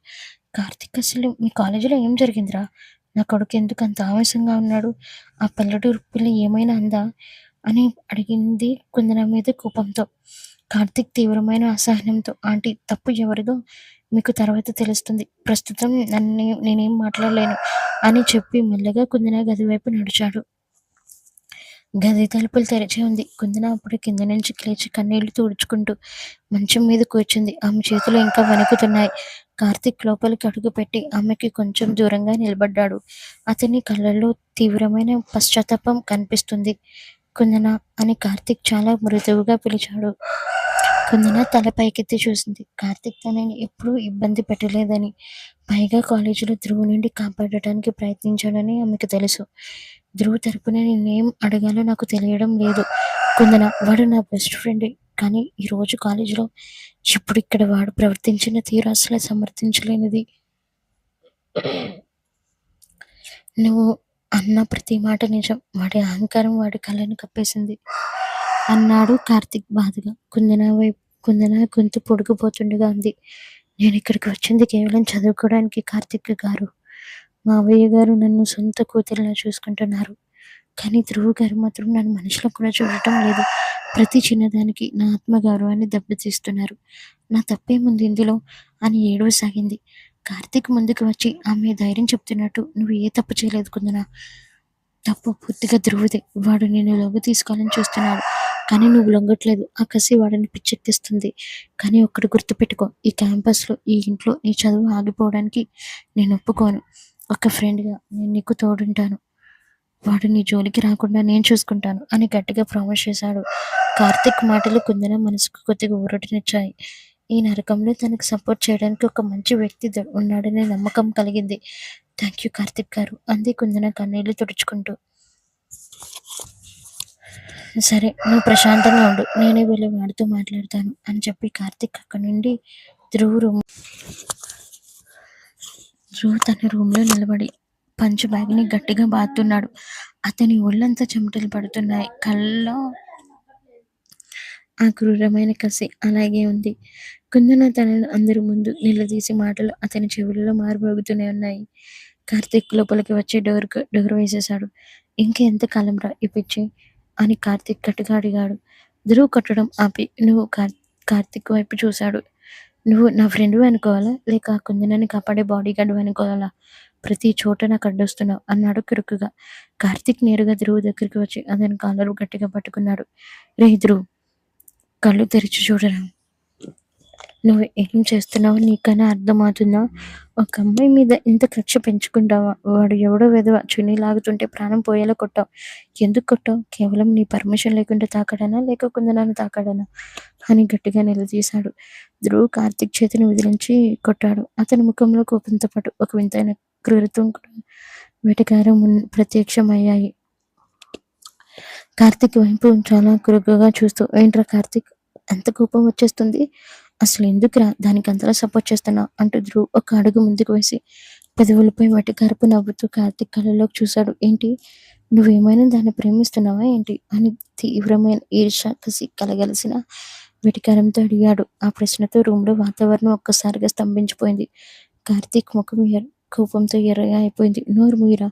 కార్తీక్, అసలు మీ కాలేజీలో ఏం జరిగిందిరా? నా కొడుకు ఎందుకు అంత ఆవేశంగా ఉన్నాడు? ఆ పల్లెటూరు పిల్ల ఏమైనా అందా అని అడిగింది కుందన మీద కోపంతో. కార్తీక్ తీవ్రమైన అసహనంతో, ఆంటీ, తప్పు ఎవరిదో మీకు తర్వాత తెలుస్తుంది. ప్రస్తుతం నేనేం మాట్లాడలేను అని చెప్పి మెల్లగా కుందన గది వైపు నడిచాడు. గది తలుపులు తెరిచి ఉంది. కుందన అప్పుడు కింద నుంచి లేచి కన్నీళ్లు తుడుచుకుంటూ మంచం మీద కూర్చుంది. ఆమె చేతులు ఇంకా వణుకుతున్నాయి. కార్తీక్ లోపలికి అడుగుపెట్టి ఆమెకి కొంచెం దూరంగా నిలబడ్డాడు. అతని కళ్ళల్లో తీవ్రమైన పశ్చాత్తాపం కనిపిస్తుంది. కుందన అని కార్తీక్ చాలా మృదువుగా పిలిచాడు. కుందన తల పైకెత్తి చూసింది. కార్తీక్ తనని ఎప్పుడూ ఇబ్బంది పెట్టలేదని, పైగా కాలేజీలో ధ్రువ్ నుండి కాపాడటానికి ప్రయత్నించాడని ఆమెకు తెలుసు. ధ్రువ్ తరపున నేనేం అడగాలో నాకు తెలియడం లేదు కుందన. వాడు నా బెస్ట్ ఫ్రెండే. కానీ ఈరోజు కాలేజీలో ఇప్పుడు ఇక్కడ వాడు ప్రవర్తించిన తీరు అసలు సమర్థించలేనిది. నువ్వు అన్న ప్రతి మాట నిజం. వాడి అహంకారం వాడి కళ్ళని కప్పేసింది అన్నాడు కార్తీక్ బాధగా. కుందన గొంతు పొడుగుపోతుండగా అంది. నేను ఇక్కడికి వచ్చింది కేవలం చదువుకోవడానికి కార్తీక్ గారు. మావయ్య గారు నన్ను సొంత కూతురిలా చూసుకుంటున్నారు. కానీ ధ్రువ్ గారు మాత్రం నన్ను మనిషిలో కూడా చూడటం లేదు. ప్రతి చిన్నదానికి నా ఆత్మగౌరవాన్ని దెబ్బతీస్తున్నారు. నా తప్పేముంది ఇందులో అని ఏడవసాగింది. కార్తీక్ ముందుకు వచ్చి ఆమె ధైర్యం చెప్తున్నట్టు, నువ్వు ఏ తప్పు చేయలేదు కుందన. తప్పు పూర్తిగా ధ్రువుదే. వాడు నేను లొంగ తీసుకోవాలని చూస్తున్నాడు. కానీ నువ్వు లొంగట్లేదు. ఆ కసి వాడిని పిచ్చెక్కిస్తుంది. కానీ ఒక్కటి గుర్తుపెట్టుకో, ఈ క్యాంపస్లో, ఈ ఇంట్లో నీ చదువు ఆగిపోవడానికి నేను ఒప్పుకోను. ఒక ఫ్రెండ్గా నేను నీకు తోడుంటాను. వాడు నీ జోలికి రాకుండా నేను చూసుకుంటాను అని గట్టిగా ప్రామిస్ చేశాడు. కార్తీక్ మాటలు కుందన మనసుకు కొద్దిగా ఊరటనిచ్చాయి. ఈ నరకంలో తనకు సపోర్ట్ చేయడానికి ఒక మంచి వ్యక్తి ఉన్నాడనే నమ్మకం కలిగింది. థ్యాంక్ యూ కార్తీక్ గారు అంది కుందన కన్నీళ్లు తుడుచుకుంటూ. సరే, నువ్వు ప్రశాంతంగా ఉండు, నేనే వెళ్ళి వాడితో మాట్లాడతాను అని చెప్పి కార్తీక్ అక్కడి నుండి ధ్రువ్ తన రూమ్లో నిలబడి పంచ్ బ్యాగ్ని గట్టిగా బాదుతున్నాడు. అతని ఒళ్ళంతా చెమటలు పడుతున్నాయి. కళ్ళలో ఆ క్రూరమైన కసి అలాగే ఉంది. కుందన తనను అందరి ముందు నిలదీసి మాటలు అతని చెవులలో మారుమోగుతూనే ఉన్నాయి. కార్తీక్ లోపలికి వచ్చి డోర్ వేసేశాడు. ఇంకెంత కాలంరా ఈ పిచ్చి అని కార్తీక్ గట్టిగా అడిగాడు. ధ్రువ్ కొట్టడం ఆపి నువ్వు కార్తీక్ వైపు చూశాడు. నువ్వు నా ఫ్రెండ్ అనుకోవాలా, లేక కుందనని కాపాడే బాడీ గార్డ్ అనుకోవాలా ప్రతి చోట నాకు అడ్డొస్తున్నావు అన్నాడు కిరుకుగా. కార్తీక్ నేరుగా ధ్రువ్ దగ్గరికి వచ్చి అతని కాలరు గట్టిగా పట్టుకున్నాడు. రే ధ్రువ్, కళ్ళు తెరిచి చూడరా, నువ్వు ఏం చేస్తున్నావో నీకైనా అర్థమవుతుందా? ఒక అమ్మాయి మీద ఇంత కక్ష పెంచుకుంటావా? వాడు ఎవడో వెధవ చున్నీ లాగుతుంటే ప్రాణం పోయేలా కొట్టావు. ఎందుకు కొట్టావు? కేవలం నీ పర్మిషన్ లేకుండా తాకాడనా, లేకుండా నన్ను తాకాడనా అని గట్టిగా నిలదీశాడు. ధ్రువ్ కార్తీక్ చేతిని విదిలించి కొట్టాడు. అతని ముఖంలో కోపంతో పాటు ఒక వింతైన క్రూరత్వం కూడా వెటకారం ప్రత్యక్షమయ్యాయి. కార్తీక్ వైపు చాలా కురుగ్గా చూస్తూ, ఏంట్రా కార్తీక్, ఎంత కోపం వచ్చేస్తుంది? అసలు ఎందుకురా దానికి అంతలా సపోర్ట్ చేస్తున్నావు అంటూ ధ్రువ్ ఒక అడుగు ముందుకు వేసి పెదవులపై వెటకారపు నవ్వుతూ కార్తీక్ కళ్ళలోకి చూశాడు. ఏంటి, నువ్వేమైనా దాన్ని ప్రేమిస్తున్నావా ఏంటి అని తీవ్రమైన ఈర్ష్య కసి కలగలిసిన వెటకారంతో అడిగాడు. ఆ ప్రశ్నతో రూమ్లో వాతావరణం ఒక్కసారిగా స్తంభించిపోయింది. కార్తీక్ ముఖం కోపంతో ఎర్రగా అయిపోయింది. నోరు మూయరా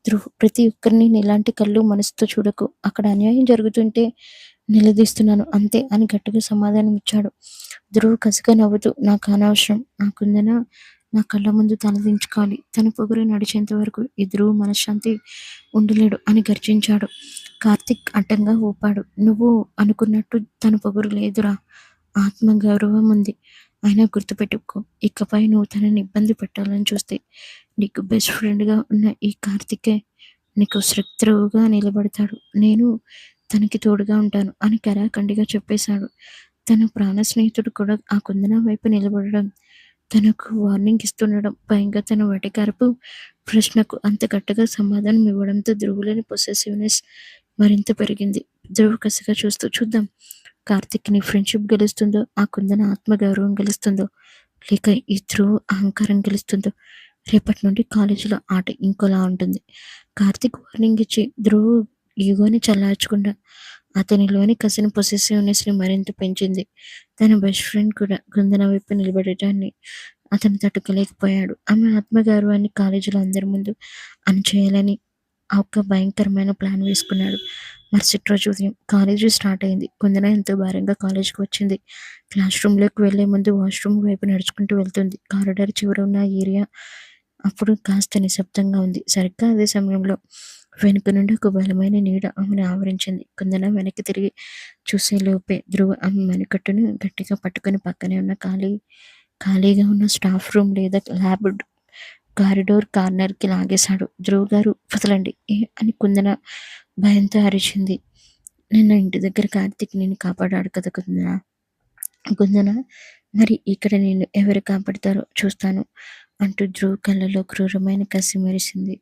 ధ్రువ్, ప్రతి ఒక్కరిని నీలాంటి కళ్ళు మనసుతో చూడకు. అక్కడ అన్యాయం జరుగుతుంటే నిలదీస్తున్నాను అంతే అని గట్టిగా సమాధానం ఇచ్చాడు. ధ్రువ్ కసిగా నవ్వుతూ, నాకు అనవసరం, నాకుందన నా కళ్ళ ముందు తలదించుకోవాలి. తన పొగరు నడిచేంత వరకు ఈ ధ్రువ్ మనశ్శాంతి ఉండలేడు అని గర్జించాడు. కార్తీక్ అడ్డంగా ఊపాడు. నువ్వు అనుకున్నట్టు తన పొగరు లేదురా, ఆత్మగౌరవం ఉంది. అయినా గుర్తుపెట్టుకో, ఇకపై నువ్వు తనని ఇబ్బంది పెట్టాలని చూస్తే నీకు బెస్ట్ ఫ్రెండ్గా ఉన్న ఈ కార్తీకే నీకు శత్రువుగా నిలబడతాడు. నేను తనకి తోడుగా ఉంటాను అని కరాఖండిగా చెప్పేశాడు. తన ప్రాణ స్నేహితుడు కూడా ఆ కుందన వైపు నిలబడడం, తనకు వార్నింగ్ ఇస్తుండడం, పైగా తన వెటకారపు ప్రశ్నకు అంత గట్టిగా సమాధానం ఇవ్వడంతో ధ్రువులోని పొసెసివ్నెస్ మరింత పెరిగింది. ధ్రువ్ కసిగా చూస్తూ, చూద్దాం కార్తీక్ నీ ఫ్రెండ్షిప్ గెలుస్తుందో, ఆ కుందన ఆత్మగౌరవం గెలుస్తుందో, లేక ఈ ధ్రువ్ అహంకారం గెలుస్తుందో. రేపటి నుండి కాలేజీలో ఆట ఇంకోలా ఉంటుంది. కార్తీక్ వార్నింగ్ ఇచ్చి ధ్రువ్ ఈగోని చల్లార్చకుండా అతనిలోని కసిన పొసెసివ్నెస్ని మరింత పెంచింది. తన బెస్ట్ ఫ్రెండ్ కూడా కుందన వైపు నిలబడటాన్ని అతను తట్టుకోలేకపోయాడు. ఆమె ఆత్మగౌరవాన్ని కాలేజీలో అందరి ముందు అణచేయాలని ఒక భయంకరమైన ప్లాన్ వేసుకున్నాడు. మరుసటి రోజు ఉదయం కాలేజీ స్టార్ట్ అయింది. కుందన ఎంతో భారంగా కాలేజీకి వచ్చింది. క్లాస్ రూమ్లోకి వెళ్లే ముందు వాష్రూమ్ వైపు నడుచుకుంటూ వెళ్తుంది. కారిడార్ చివర ఉన్న ఏరియా అప్పుడు కాస్త నిశ్శబ్దంగా ఉంది. సరిగ్గా అదే సమయంలో వెనుక నుండి ఒక బలమైన నీడ ఆమెను ఆవరించింది. కుందన వెనక్కి తిరిగి చూసే లోపే ధ్రువ్ ఆమె మణికట్టును గట్టిగా పట్టుకుని పక్కనే ఉన్న ఖాళీగా ఉన్న స్టాఫ్ రూమ్ లేదా ల్యాబ్ కారిడోర్ కార్నర్కి లాగేశాడు. ధ్రువ్ గారు వదలండి అని కుందన భయంతో అరిచింది. నిన్న ఇంటి దగ్గర కార్తీక్ నేను కాపాడాడు కదా కుందన, మరి ఇక్కడ నేను ఎవరు కాపాడతారో చూస్తాను అంటూ ధ్రువ్ కళ్ళలో క్రూరమైన కసి మెరిసింది.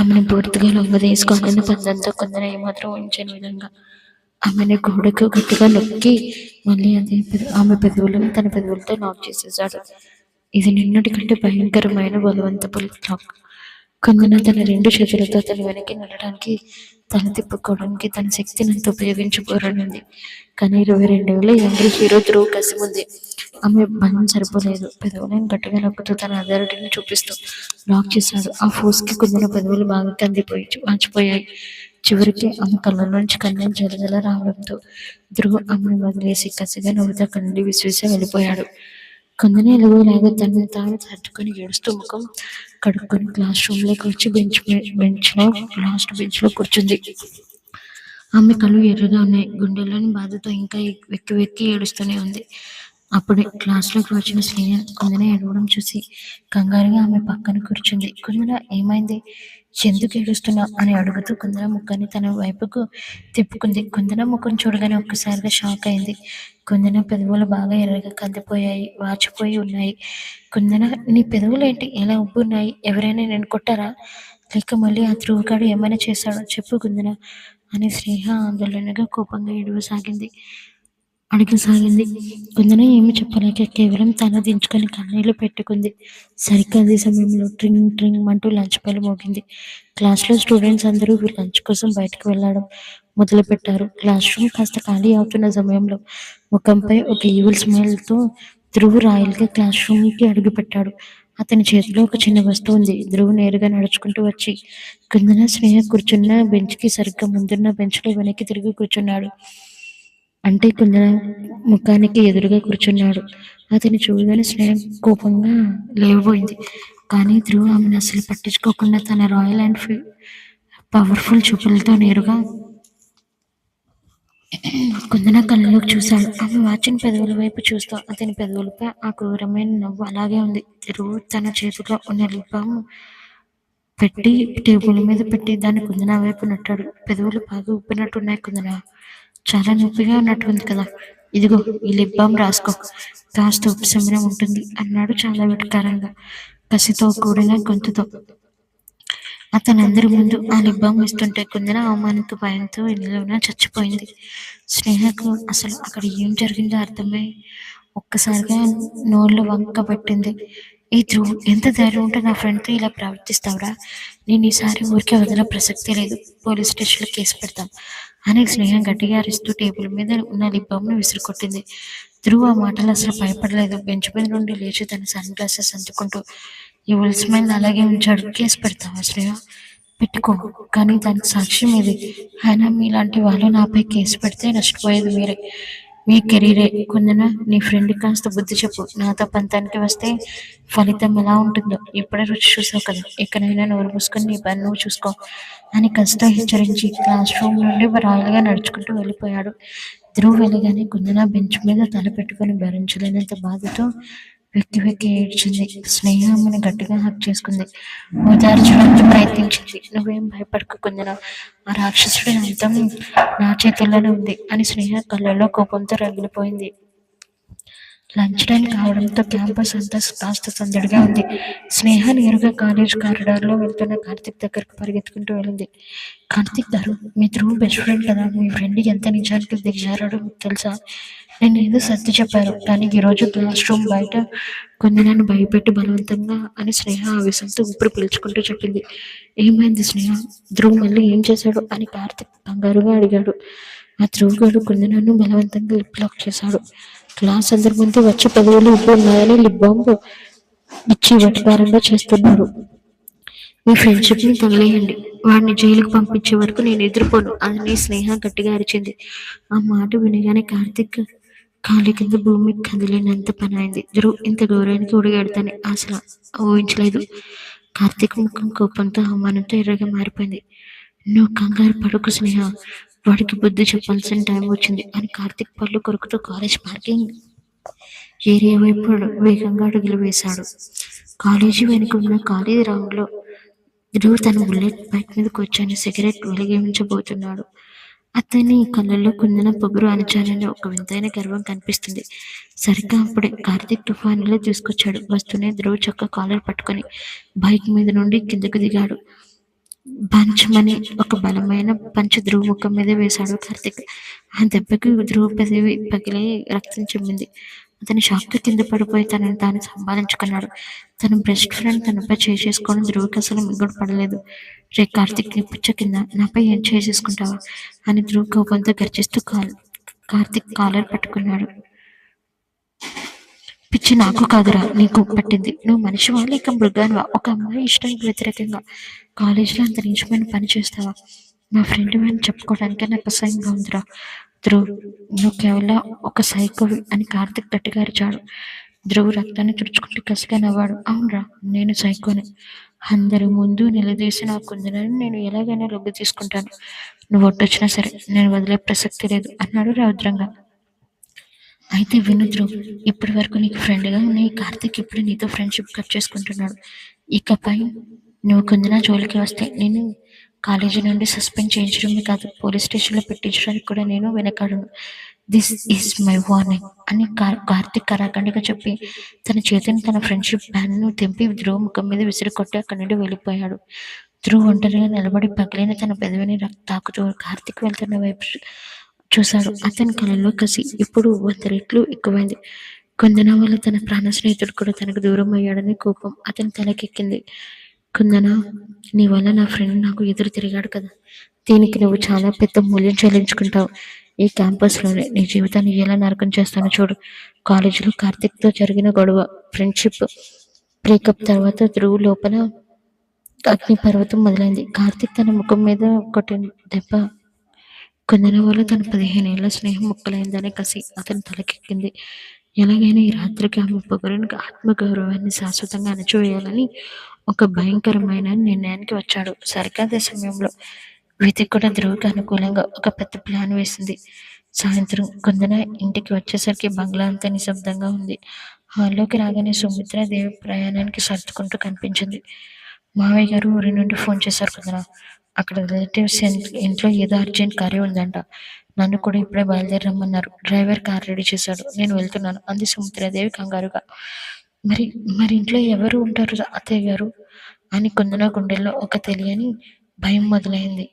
ఆమెను పూర్తిగా లొంగదీసుకోవాలని పందంతో కుందన ఏమాత్రం ఊహించని విధంగా ఆమెను గోడకు గట్టిగా నొక్కి మళ్ళీ ఆమె పెదవులను తన పెదవులతో లాక్ చేసేశాడు. ఇది నిన్నటి కంటే భయంకరమైన బలవంతపు లాక్. కుందన తన రెండు చేతులతో అతని వెనక్కి నెట్టడానికి, తల తిప్పుకోవడానికి తన శక్తిని అంత ఉపయోగించబోరనుంది. కానీ 22 ఏళ్ల యంగ్ హీరో ధ్రువ్ కసి ఉంది. ఆమె బలం సరిపోలేదు. పెదవులను గట్టిగా నొక్కుతూ తన అథారిటీని చూపిస్తూ లాక్ చేశాడు. ఆ ఫోర్స్కి కుందన పెదవులు బాగా కందిపోయి వాచిపోయాయి. చివరికి ఆమె కళ్ళలోంచి కన్నీళ్ళు జలజల రావడంతో ధ్రువ్ ఆమెను వదిలేసి కసిగా నవ్వుతూ అక్కడి నుండి విసిరిసి వెళ్ళిపోయాడు. కుందన ఎలాగోలాగా తనని తాను సర్దుకొని ఏడుస్తూ ముఖం కడుక్కొని క్లాస్ రూమ్లోకి వచ్చి లాస్ట్ బెంచ్లో కూర్చుంది. ఆమె కళ్ళు ఎర్రగా ఉన్నాయి. గుండెల్లోని బాధతో ఇంకా వెక్కి వెక్కి ఏడుస్తూనే ఉంది. అప్పుడే క్లాస్లోకి వచ్చిన స్నేహ కుందన ఏడవడం చూసి కంగారుగా ఆమె పక్కన కూర్చుంది. కుందన, ఏమైంది, ఎందుకు ఏడుస్తున్నావు అని అడుగుతూ కుందన ముఖాన్ని తన వైపుకు తిప్పుకుంది. కుందన ముఖం చూడగానే ఒక్కసారిగా షాక్ అయింది. కుందన పెదవులు బాగా ఎర్రగా కందిపోయాయి, వాచిపోయి ఉన్నాయి. కుందన, నీ పెదవులు ఏంటి ఎలా ఉబ్బున్నాయి? ఎవరైనా నేను కొట్టారా, లేక మళ్ళీ ఆ ధ్రువగాడు ఏమైనా చేశాడో చెప్పు కుందన అని స్నేహ ఆందోళనగా కోపంగా అడగసాగింది. కుందన ఏమి చెప్పలేక కేవలం తల దించుకొని కన్నీళ్లు పెట్టుకుంది. సరిగ్గా అదే సమయంలో ట్రింగ్ ట్రింగ్ అంటూ లంచ్ బెల్ మోగింది. క్లాస్లో స్టూడెంట్స్ అందరూ లంచ్ కోసం బయటకు వెళ్ళడం మొదలుపెట్టారు. క్లాస్ రూమ్ కాస్త ఖాళీ అవుతున్న సమయంలో ముఖంపై ఒక ఈవిల్ స్మైల్తో ధ్రువ్ రాయల్గా క్లాస్ రూమ్కి అడుగుపెట్టాడు. అతని చేతిలో ఒక చిన్న వస్తువు ఉంది. ధ్రువ్ నేరుగా నడుచుకుంటూ వచ్చి కుందన స్నేహ కూర్చున్న బెంచ్కి సరిగ్గా ముందున్న బెంచ్లో వెనక్కి తిరిగి కూర్చున్నాడు. అంటే కుందన ముఖానికి ఎదురుగా కూర్చున్నాడు. అతన్ని చూడగానే స్నేహ కోపంగా లేవబోయింది. కానీ ధ్రువ్ ఆమెను అసలు పట్టించుకోకుండా తన రాయల్ అండ్ పవర్ఫుల్ చూపులతో నేరుగా కుందన కళ్ళలోకి చూశాడు. ఆమె వాచిన పెదవుల వైపు చూస్తూ అతని పెదవులపై ఆ క్రూరమైన నవ్వు అలాగే ఉంది. ధ్రువ్ తన చేతిలో ఉన్న లిప్ బామ్ పెట్టి టేబుల్ మీద పెట్టి దాన్ని కుందన వైపు నట్టాడు. పెదవులు బాగా ఉప్పినట్టున్నాయి కుందన. చాలా నొప్పిగా ఉన్నట్టుంది కదా. ఇదిగో ఈ లిప్ బామ్ రాసుకో. కాస్త ఉపశమనం ఉంటుంది అన్నాడు చాలా వెటకారంగా, కసితో కూడిన గొంతుతో. అతనందరి ముందు ఆ లిప్ బామ్ ఇస్తుంటే కుందన అవమానంతో భయంతో నిలువున చచ్చిపోయింది. స్నేహకు అసలు అక్కడ ఏం జరిగిందో అర్థమై ఒక్కసారిగా నోళ్ళు వంక పెట్టింది. ఏ ధ్రువ్, ఎంత ధైర్యం ఉంటే నా ఫ్రెండ్తో ఇలా ప్రవర్తిస్తావురా? నేను ఈసారి ఊరికే వదిలే ప్రసక్తే లేదు. పోలీస్ స్టేషన్లో కేసు పెడతాం అని స్నేహం గట్టిగా అరిస్తూ టేబుల్ మీద ఉన్న లిప్ బామ్ను విసురుకొట్టింది. ధ్రువ్ ఆ మాటలు అసలు భయపడలేదు. బెంచ్ మీద నుండి లేచి తన సన్ గ్లాసెస్ అందుకుంటూ ఈ ఉల్ స్మైల్ అలాగే ఉంచాడు. కేసు పెడతావా శ్రేయ? పెట్టుకో, కానీ దానికి సాక్ష్యం ఇది. అయినా మీలాంటి వాళ్ళు నాపై కేసు పెడితే నష్టపోయేది మీరే, మీ కెరీరే. కొందన నీ ఫ్రెండ్ కాస్త బుద్ధి చెప్పు. నాతో పంతానికి వస్తే ఫలితం ఎలా ఉంటుందో ఇప్పుడే రుచి చూసావు కదా. ఎక్కడైనా నోరు మూసుకొని నీ పని నువ్వు చూసుకో అని కసితో హెచ్చరించి క్లాస్ రూమ్ నుండి రాయలుగా నడుచుకుంటూ వెళ్ళిపోయాడు. ధ్రువ్ వెళ్ళగానే కుందన బెంచ్ మీద తల పెట్టుకుని భరించలేనంత బాధతో వెక్కి వెక్కి ఏడ్చింది. స్నేహ ఆమెను గట్టిగా హక్ చేసుకుంది. ఓదార్చడానికి ప్రయత్నించింది. నువ్వేం భయపడకు కుందన, ఆ రాక్షసుడి అంతం నా చేతుల్లోనే ఉంది అని స్నేహ కళ్ళల్లో కోపంతో రగిలిపోయింది. లంచ్ టైం కావడంతో క్యాంపస్ అంతా కాస్త సందడిగా ఉంది. స్నేహ నేరుగా కాలేజ్ కారిడార్లో వెళ్తున్న కార్తిక్ దగ్గరకు పరిగెత్తుకుంటూ వెళ్ళింది. కార్తిక్ గారు, మీ ధ్రువ్ బెస్ట్ ఫ్రెండ్ కదా, మీ ఫ్రెండ్ ఎంత నిజానికి దిగజారాడో మీకు తెలుసా? నేను ఏదో సర్ది చెప్పారు, కానీ ఈరోజు క్లాస్ రూమ్ బయట కొన్ని నన్ను భయపెట్టి బలవంతంగా అని స్నేహ ఆవేశంతో ఊపిరి పీల్చుకుంటూ చెప్పింది. ఏమైంది స్నేహ? ధ్రువ్ మళ్ళీ ఏం చేశాడు అని కార్తిక్ కంగారుగా అడిగాడు. ఆ ధ్రువ్ గారు కొన్ని నన్ను బలవంతంగా లిప్ లాక్ చేశాడు. క్లాస్ అందరి ముందు వచ్చి పదవులు ఉప్పు ఉన్నాయని లిప్ బాంబ్ ఇచ్చి వెటకారంగా చేస్తున్నాడు. మీ ఫ్రెండ్షిప్ ని తగలేయండి, వాడిని జైలుకు పంపించే వరకు నేను ఎదుర్కోను అని స్నేహ గట్టిగా అరిచింది. ఆ మాట వినగానే కార్తిక్ కాలి కింద భూమి కదిలినంత పని అయింది. ధ్రువ్ ఇంత గౌరవానికి ఒడిగాడుతాని అసలు ఊహించలేదు. కార్తిక్ ముఖం కోపంతో అవమానంతో ఎర్రగా మారిపోయింది. నువ్వు కంగారు పడుకు స్నేహ, వాడికి బుద్ధి చెప్పాల్సిన టైం వచ్చింది అని కార్తిక్ పళ్ళు కొరుకుతూ కాలేజ్ పార్కింగ్ ఏరియా వైపు వేగంగా అడుగులు వేశాడు. కాలేజీ వెనుక ఉన్న ఖాళీ గ్రౌండ్లో ధ్రువ్ తన బుల్లెట్ బైక్ మీద కూర్చొని సిగరెట్ వెలిగించబోతున్నాడు. అతని కళ్ళల్లో కుందన పొగరు అణచాలని ఒక వింతైన గర్వం కనిపిస్తుంది. సరిగ్గా అప్పుడే కార్తీక్ తుఫానులో తీసుకొచ్చాడు. వస్తూనే ధ్రువ్ చక్క కాలర్ పట్టుకొని బైక్ మీద నుండి కిందకు దిగాడు. పంచమని ఒక బలమైన పంచ ధ్రువ్ ముఖం మీద వేశాడు కార్తీక్. ఆ దెబ్బకి ధ్రువ్ పెదవి పగిలి రక్తం చిమ్మింది. అతని షాక్తో కింద పడిపోయి తనని తాను సంపాదించుకున్నాడు. తన బెస్ట్ ఫ్రెండ్ తనపై చేసుకోవడం ధ్రువ్కి అసలు మింగుడు పడలేదు. రే కార్తీక్, నీ పుచ్చ కింద నాపై ఏం చేసుకుంటావా అని ధ్రువ్ కోపంతో గర్జిస్తూ కార్తీక్ కాలర్ పట్టుకున్నాడు. పిచ్చి నాకు కాదురా నీకు పట్టింది. నువ్వు మనిషివా లేక మృగానివా? ఒక అమ్మాయి ఇష్టానికి వ్యతిరేకంగా కాలేజీలో అంత నీచమైన పని చేస్తావా? నా ఫ్రెండ్ అని చెప్పుకోవడానికే నాకు అసహ్యంగా ఉందిరా. ధ్రువ్, నువ్వు కేవలం ఒక సైకోవి అని కార్తిక్ గట్టిగా అరిచాడు. ధ్రువ్ రక్తాన్ని తుడుచుకుంటూ కసిగా నవ్వాడు. అవునరా, నేను సైకోని. అందరి ముందు నిలదీసి నా కుందనని నేను ఎలాగైనా లొంగ తీసుకుంటాను. నువ్వు ఒట్టొచ్చినా సరే నేను వదిలే ప్రసక్తి లేదు అన్నాడు రౌద్రంగా. అయితే విను ధ్రువ్, ఇప్పటి వరకు నీకు ఫ్రెండ్గా ఉన్న ఈ కార్తిక్ ఇప్పుడు నీతో ఫ్రెండ్షిప్ కట్ చేసుకుంటున్నాడు. ఇకపై నువ్వు కుందన జోలికి వస్తే నేను కాలేజీ నుండి సస్పెండ్ చేయించడమే కాదు, పోలీస్ స్టేషన్లో పెట్టించడానికి కూడా నేను వెనకాడను. దిస్ ఈజ్ మై వార్నింగ్ అని కార్తిక్ కరాఖండిగా చెప్పి తన చేతిని తన ఫ్రెండ్షిప్ బ్యాన్ను తెంపి ధ్రువ్ ముఖం మీద విసిరి కొట్టి అక్కడి నుండి వెళ్ళిపోయాడు. ధ్రువ్ ఒంటరిగా నిలబడి పగిలిన తన పెదవిని తాకుతూ కార్తిక్ వెళ్తున్న వైపు చూశాడు. అతని కళ్ళల్లో కసి ఇప్పుడు 100 రెట్లు ఎక్కువైంది. కుందన వల్ల తన ప్రాణ స్నేహితుడు కూడా తనకు దూరం అయ్యాడని కోపం అతని తలకెక్కింది. కుందన, నీ వల్ల నా ఫ్రెండ్ నాకు ఎదురు తిరిగాడు కదా, దీనికి నువ్వు చాలా పెద్ద మూల్యం చెల్లించుకుంటావు. ఈ క్యాంపస్లోనే నీ జీవితాన్ని ఎలా నరకం చేస్తానో చూడు. కాలేజీలో కార్తిక్తో జరిగిన గొడవ, ఫ్రెండ్షిప్ బ్రేకప్ తర్వాత ధ్రువ్ లోపల అగ్ని పర్వతం మొదలైంది. కార్తిక్ తన ముఖం మీద కొట్టిన దెబ్బ కుందన వల్ల తన 15 ఏళ్ల స్నేహం ముక్కలైందనే కసి అతని తలకెక్కింది. ఎలాగైనా ఈ రాత్రికి ఆమె పొగరుని ఆత్మగౌరవాన్ని శాశ్వతంగా అణచివేయాలని ఒక భయంకరమైన నిర్ణయానికి వచ్చాడు. సరిగ్గా అదే సమయంలో విధి కూడా ధ్రువకి అనుకూలంగా ఒక పెద్ద ప్లాన్ వేసింది. సాయంత్రం కుందన ఇంటికి వచ్చేసరికి బంగ్లా అంతా నిశ్శబ్దంగా ఉంది. హాల్లోకి రాగానే సుమిత్రాదేవి ప్రయాణానికి సర్దుకుంటూ కనిపించింది. మావయ్య గారు ఊరి నుండి ఫోన్ చేశారు కుందన. అక్కడ రిలేటివ్స్ ఇంట్లో ఏదో అర్జెంట్ కార్యం ఉందంట. నన్ను కూడా ఇప్పుడే బయలుదేరి రమ్మన్నారు. డ్రైవర్ కార్ రెడీ చేశాడు. నేను వెళ్తున్నాను అంది సుమిత్రాదేవి కంగారుగా. మరి మరి ఇంట్లో ఎవరు ఉంటారు అత్తయ్య గారు అని కుందన గుండెల్లో ఒక తెలియని భయం మొదలైంది.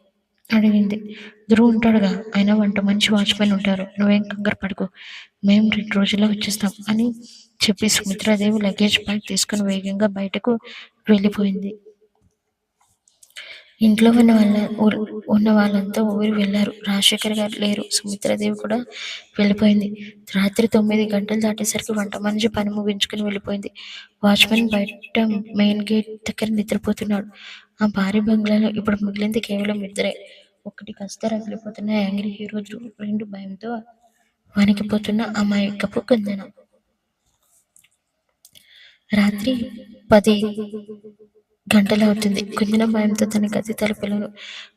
అడిగింది. ధ్రువ్ ఉంటాడుగా, అయినా వంట మనిషి వాచ్మెన్ ఉంటారు. నువ్వేం కంగారు పడుకో, మేం 2 రోజుల్లో వచ్చేస్తాం అని చెప్పి సుమిత్రాదేవి లగేజ్ బ్యాగ్ తీసుకుని వేగంగా బయటకు వెళ్ళిపోయింది. ఇంట్లో ఉన్న వాళ్ళంతా ఊరు వెళ్ళారు. రాజశేఖర్ గారు లేరు. సుమిత్రాదేవి కూడా వెళ్ళిపోయింది. రాత్రి 9 గంటలు దాటేసరికి వంట మనిషి పని ముగించుకుని వెళ్ళిపోయింది. వాచ్మెన్ బయట మెయిన్ గేట్ దగ్గర నిద్రపోతున్నాడు. ఆ భారీ బంగ్లాలో ఇప్పుడు మిగిలింది కేవలం ఇద్దరే. ఒకటి కాస్త రగిలిపోతున్న యాంగ్రీ హీరో ధ్రువ్, రెండు భయంతో వణికిపోతున్న అమాయకపు కుందన. రాత్రి 10 గంటలవుతుంది. కుందన భయంతో తన గది తలుపులను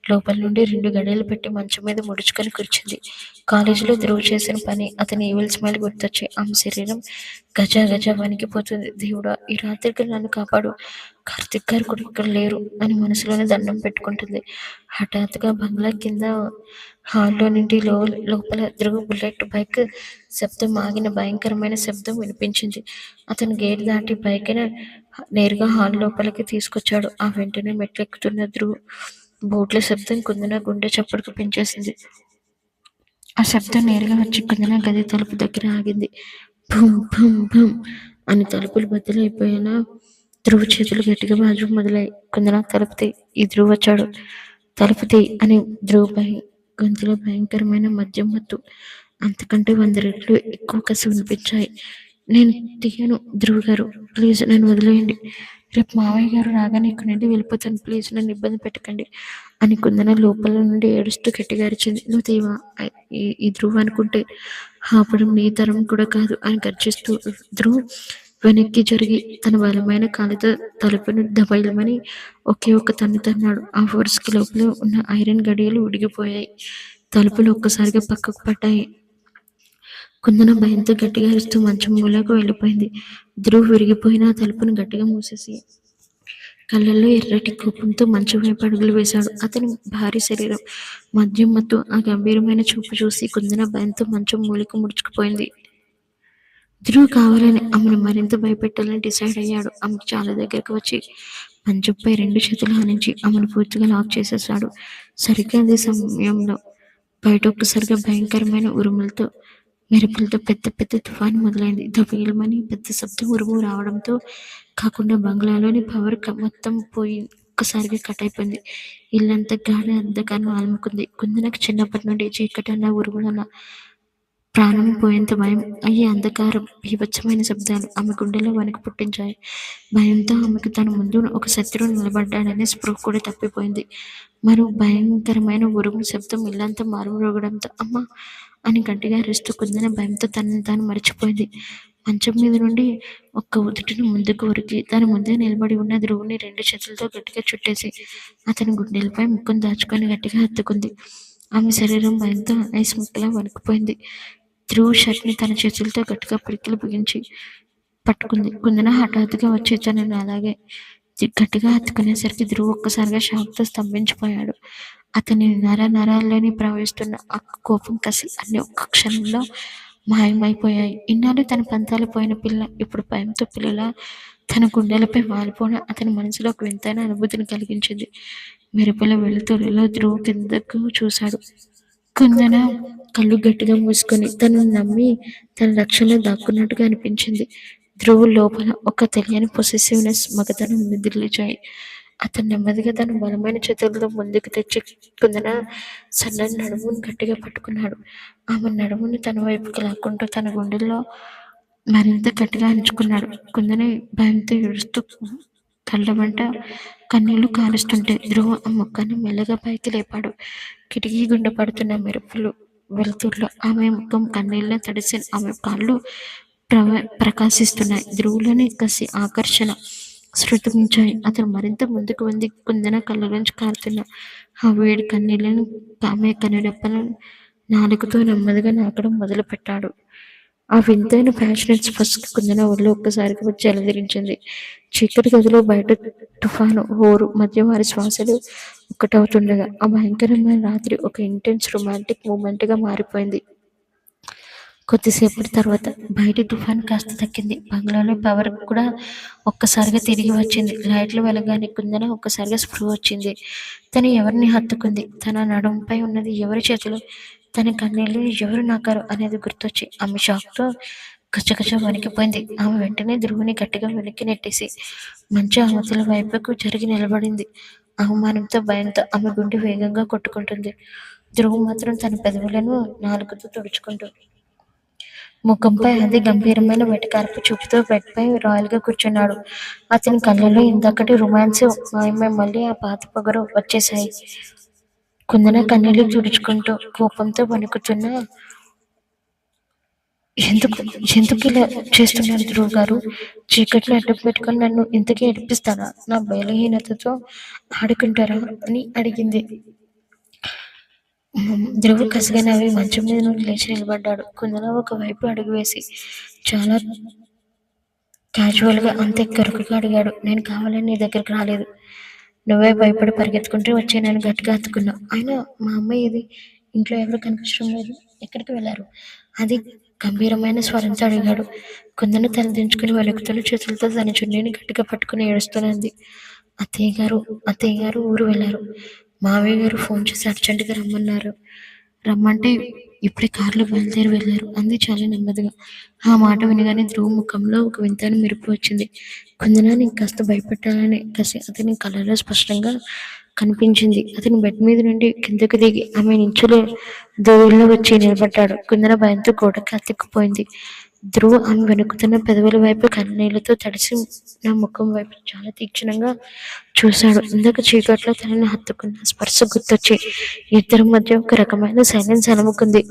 లోపల నుండి 2 గడియలు పెట్టి మంచం మీద ముడుచుకొని కూర్చుంది. కాలేజీలో ధ్రువ్ చేసిన పని, అతని ఈవిల్ స్మైల్ గుర్తొచ్చి ఆమె శరీరం గజ గజ వణికిపోతుంది. దేవుడా, ఈ రాత్రికి నన్ను కాపాడు. కార్తిక్ గారు కూడా ఇక్కడ లేరు అని మనసులోనే దండం పెట్టుకుంటుంది. హఠాత్తుగా బంగ్లా కింద హాల్లో నుండి లోపల ధ్రువ్ బుల్లెట్ బైక్ శబ్దం ఆగిన భయంకరమైన శబ్దం వినిపించింది. అతను గేట్ దాటి బైక్ నేరుగా హాల్ లోపలికి తీసుకొచ్చాడు. ఆ వెంటనే మెట్లెక్కుతున్న ధ్రువ్ బూట్ల శబ్దం కుందన గుండె చప్పుడుకు పెంచేసింది. ఆ శబ్దం నేరుగా వచ్చి కుందన గది తలుపు దగ్గర ఆగింది. భూమ్ భూమ్ భూమ్ అని తలుపులు బద్దలైపోయినా ధ్రువ్ చేతులు గట్టిగా బాజం మొదలయ్యాయి. కుందన తలుపుతి, ఈ ధ్రువ్ వచ్చాడు, తలుపుతి అని ధ్రువ్ గొంతులో భయంకరమైన మద్యం మత్తు అంతకంటే 100 రెట్లు ఎక్కువ కసి వినిపించాయి. నేను తీయను ధ్రువ్ గారు, ప్లీజ్ నన్ను వదిలేయండి. రేపు మావయ్య గారు రాగానే ఇక్కడి నుండి వెళ్ళిపోతాను. ప్లీజ్ నన్ను ఇబ్బంది పెట్టకండి అని కుందన లోపల నుండి ఏడుస్తూ గట్టిగా అరిచింది. నువ్వు తీవా ఈ ధ్రువ్ అనుకుంటే ఆపడం నీ తరం కూడా కాదు అని గర్జిస్తూ ధ్రువ్ వెనక్కి జరిగి తన బలమైన కాలితో తలుపును దబైలమని ఒకే ఒక్క తన్ను తన్నాడు. ఆ ఫోర్స్కి లోపల ఉన్న ఐరన్ గడియలు ఉడిగిపోయాయి. తలుపులు ఒక్కసారిగా పక్కకు పడ్డాయి. కుందన భయంతో గట్టిగా అరుస్తూ మంచం మూలకు వెళ్ళిపోయింది. ధ్రువ్ విరిగిపోయిన ఆ తలుపును గట్టిగా మూసేసి కళ్ళల్లో ఎర్రటి కోపంతో మంచం వైపు అడుగులు వేశాడు. అతని భారీ శరీరం, మద్యం మత్తు, ఆ గంభీరమైన చూపు చూసి కుందన భయంతో మంచం మూలకు ముడుచుకుపోయింది. ధ్రువ్ కావాలని ఆమెను మరింత భయపెట్టాలని డిసైడ్ అయ్యాడు. ఆమెకు చాలా దగ్గరకు వచ్చి మంచంపై 2 చేతులు ఆనించి ఆమెను పూర్తిగా లాక్ చేసేశాడు. సరిగ్గా అదే సమయంలో బయట ఒక్కసారిగా భయంకరమైన ఉరుములతో మెరుపులతో పెద్ద పెద్ద తుఫాను మొదలైంది. దబీలమని పెద్ద శబ్దం ఉరుము రావడంతో కాకుండా బంగ్లాలోని పవర్ మొత్తం పోయి ఒక్కసారిగా కట్ అయిపోయింది. ఇల్లంతా గాఢ అంధకారం అలుముకుంది. కుందనకు చిన్నప్పటి నుండి చీకటన్న ఉరుములన్న ప్రాణం పోయేంత భయం. అయ్యే అంధకారం, బీభత్సమైన శబ్దాలు ఆమె గుండెలో వణుకు పుట్టించాయి. భయంతో ఆమెకు తన ముందు ఒక శత్రువు నిలబడ్డాడనే స్పృహ కూడా తప్పిపోయింది. మరో భయంకరమైన ఉరుము శబ్దం ఇల్లంతా మారుమ్రోగడంతో అమ్మా అని గట్టిగా అరుస్తూ కుందన భయంతో తనని తాను మరిచిపోయింది. మంచం మీద నుండి ఒక్క ఉదుటిని ముందుకు ఉరికి తన ముందే నిలబడి ఉన్న ధ్రువుని 2 చేతులతో గట్టిగా చుట్టేసి అతని గుండెలపై ముక్కును దాచుకొని గట్టిగా హత్తుకుంది. ఆమె శరీరం భయంతో ఐస్ ముక్కలా వణికిపోయింది. ధ్రువ్ షర్ట్ని తన చేతులతో గట్టిగా పిడికిలు బిగించి పట్టుకుంది. కుందన హఠాత్తుగా వచ్చి తనని అలాగే గట్టిగా హత్తుకునేసరికి ధ్రువ్ ఒక్కసారిగా షాక్తో స్తంభించిపోయాడు. అతని నరాల్లోని ప్రవహిస్తున్న ఆ కోపం, కసి అన్ని ఒక్క క్షణంలో మాయమైపోయాయి. ఇన్నాళ్ళు తన పంతాలు పోయిన పిల్ల ఇప్పుడు భయంతో పిల్లలా తన గుండెలపై వాలిపోవడం అతని మనసులో ఒక వింతైన అనుభూతిని కలిగించింది. మెరుపుల వెలుతురులో ధ్రువ్ కిందకు చూశాడు. కుందన కళ్ళు గట్టిగా మూసుకొని తనను నమ్మి తన రక్షణలో దాక్కున్నట్టుగా అనిపించింది. ధ్రువ్ లోపల ఒక తెలియని పొసెసివ్నెస్, మగతనం నిద్రలేచాయి. అతను నెమ్మదిగా తన బలమైన చేతులతో ముందుకు తెచ్చి కుందన సన్నని నడుమును గట్టిగా పట్టుకున్నాడు. ఆమె నడుమును తన వైపుకి లాక్కుంటూ తన గుండెల్లో మరింత గట్టిగా అంచుకున్నాడు. కుందన భయంతో ఏడుస్తూ కళ్ళమంట కన్నీళ్లు కారుస్తుంటే ధ్రువ ఆ ముఖాన్ని మెల్లగా పైకి లేపాడు. కిటికీ గుండా పడుతున్న మెరుపులు వెలుతుర్లో ఆమె ముఖం కన్నీళ్ళ తడిసి ఆమె కాళ్ళు ప్రకాశిస్తున్నాయి. ధ్రువులోని కసి ఆకర్షణ శృతిమించాయి. అతను మరింత ముందుకు వంది కుందన కళ్ళలోంచి కారుతున్న ఆ వేడి కన్నీళ్లను ఆమె కనురెప్పలను నాలుకతో నెమ్మదిగా నాకడం మొదలుపెట్టాడు. ఆ వింతైన ప్యాషనేట్ స్పర్శకు కుందన ఒళ్ళు ఒక్కసారిగా వచ్చి అలదిరించింది. చీకటి గదిలో బయట తుఫాను హోరు మధ్య వారి శ్వాసలు ఒక్కటవుతుండగా ఆ భయంకరమైన రాత్రి ఒక ఇంటెన్స్ రొమాంటిక్ మూమెంట్ గా మారిపోయింది. కొద్దిసేపటి తర్వాత బయటి తుఫాను కాస్త తగ్గింది. బంగ్లాలో పవర్ కూడా ఒక్కసారిగా తిరిగి వచ్చింది. లైట్లు వెలగానే కుందన ఒక్కసారిగా స్పృహ వచ్చింది. తను ఎవరిని హత్తుకుంది? తన నడుంపై ఉన్నది ఎవరి చేతులు? తన కన్నీళ్లు ఎవరు నాకారు అనేది గుర్తొచ్చి ఆమె షాక్తో గజగజ వణికిపోయింది. ఆమె వెంటనే ధ్రువుని గట్టిగా వెనక్కి నెట్టేసి మంచు అవతల వైపుకు జరిగి నిలబడింది. అవమానంతో భయంతో ఆమె గుండె వేగంగా కొట్టుకుంటుంది. ధ్రువు మాత్రం తన పెదవులను నాలుకతో తుడుచుకుంటూ ముఖంపై అదే గంభీరమైన వెటకారపు చూపుతో బెడ్ పై రాయల్గా కూర్చున్నాడు. అతని కళ్ళలో ఇందాకటి రొమాన్స్ మాయమై మళ్ళీ ఆ పాత పొగరు వచ్చేశాయి. కుందన కన్నీళ్లు తుడుచుకుంటూ కోపంతో వణుకుతున్న ఎందుకు ఎందుకు ఇలా చేస్తున్నారు ధ్రువ్ గారు? చీకట్లో అడ్డం పెట్టుకుని నన్ను ఇంతకీ ఏడిపిస్తారా? నా బలహీనతతో ఆడుకుంటారా అని అడిగింది. ధ్రువ్ కసిగా నవ్వి మంచం మీద నుండి లేచి నిలబడ్డాడు. కుందన ఒకవైపు అడుగు వేసి చాలా క్యాజువల్గా అంతే కరుకుగా అడిగాడు. నేను కావాలని నీ దగ్గరికి రాలేదు. నువ్వే భయపడి పరిగెత్తుకుంటూ వచ్చి నేను గట్టిగా హత్తుకున్నావు. అయినా మా అమ్మాయి ఏది? ఇంట్లో ఎవరు కనిపించడం లేదు. ఎక్కడికి వెళ్ళారు? అది గంభీరమైన స్వరంతో అడిగాడు. కుందన తలదించుకుని వణుకుతున్న చేతులతో తన చున్నీని గట్టిగా పట్టుకుని ఏడుస్తున్నది. అత్తయ్య గారు ఊరు వెళ్ళారు. మావయ్య గారు ఫోన్ చేసి అర్జెంటుగా రమ్మంటే ఇప్పుడే కారులో బయలుదేరి వెళ్ళారు అంది చాలా నెమ్మదిగా. ఆ మాట వినగానే ధ్రువ ముఖంలో ఒక వింతైన మెరుపు వచ్చింది. కుందనాన్ని కాస్త భయపెట్టాలని కసి అతని కళ్ళలో స్పష్టంగా కనిపించింది. అతని బెడ్ మీద నుండి కిందకు దిగి ఆమె నించులో దూరంలో వచ్చి నిలబడ్డాడు. కుందన భయంతో గోడకి అతికిపోయింది. ధ్రువ ఆమె వెనుకుతున్న పెదవుల వైపు కన్నీళ్లతో తడిసి నా ముఖం వైపు చాలా తీక్షణంగా చూశాడు. ఇందాక చీకట్లో తనని హత్తుకున్న స్పర్శ గుర్తొచ్చి ఇద్దరి మధ్య ఒక రకమైన సైలెన్స్ అలముకుంది.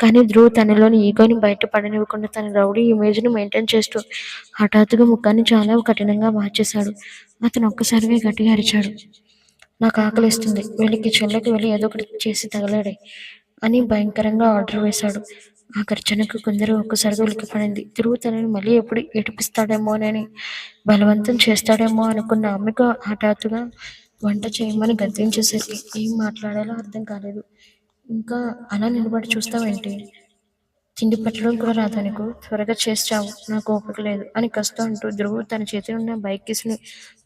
కానీ ధ్రువ్ తనలోని ఈగోని బయట పడనివ్వకుండా తన రౌడీ ఇమేజ్ ని మెయింటైన్ చేస్తూ హఠాత్తుగా ముఖాన్ని చాలా కఠినంగా మార్చేశాడు. అతను ఒక్కసారిగా గట్టిగా అరిచాడు. నాకు ఆకలిస్తుంది. వెళ్ళి కిచెన్లోకి వెళ్ళి ఏదో ఒకటి చేసి తగలడే అని భయంకరంగా ఆర్డర్ వేశాడు. ఆ గర్జనకు కొందరు ఒక్కసారిగా ఉలిక్కిపడింది. ధ్రువ్ తనని మళ్ళీ ఎప్పుడు ఏడిపిస్తాడేమోనని బలవంతం చేస్తాడేమో అనుకున్న ఆమెకు హఠాత్తుగా వంట చేయమని గద్దించేసరికి ఏం మాట్లాడాలో అర్థం కాలేదు. ఇంకా అలా నిలబడి చూస్తావేంటి? తిండి పెట్టడం కూడా రాదా నీకు? త్వరగా చేసి చావు. నాకు ఓపిక లేదు అని కసితో అంటూ ధ్రువ్ తన చేతిలో ఉన్న బైక్ కీస్ని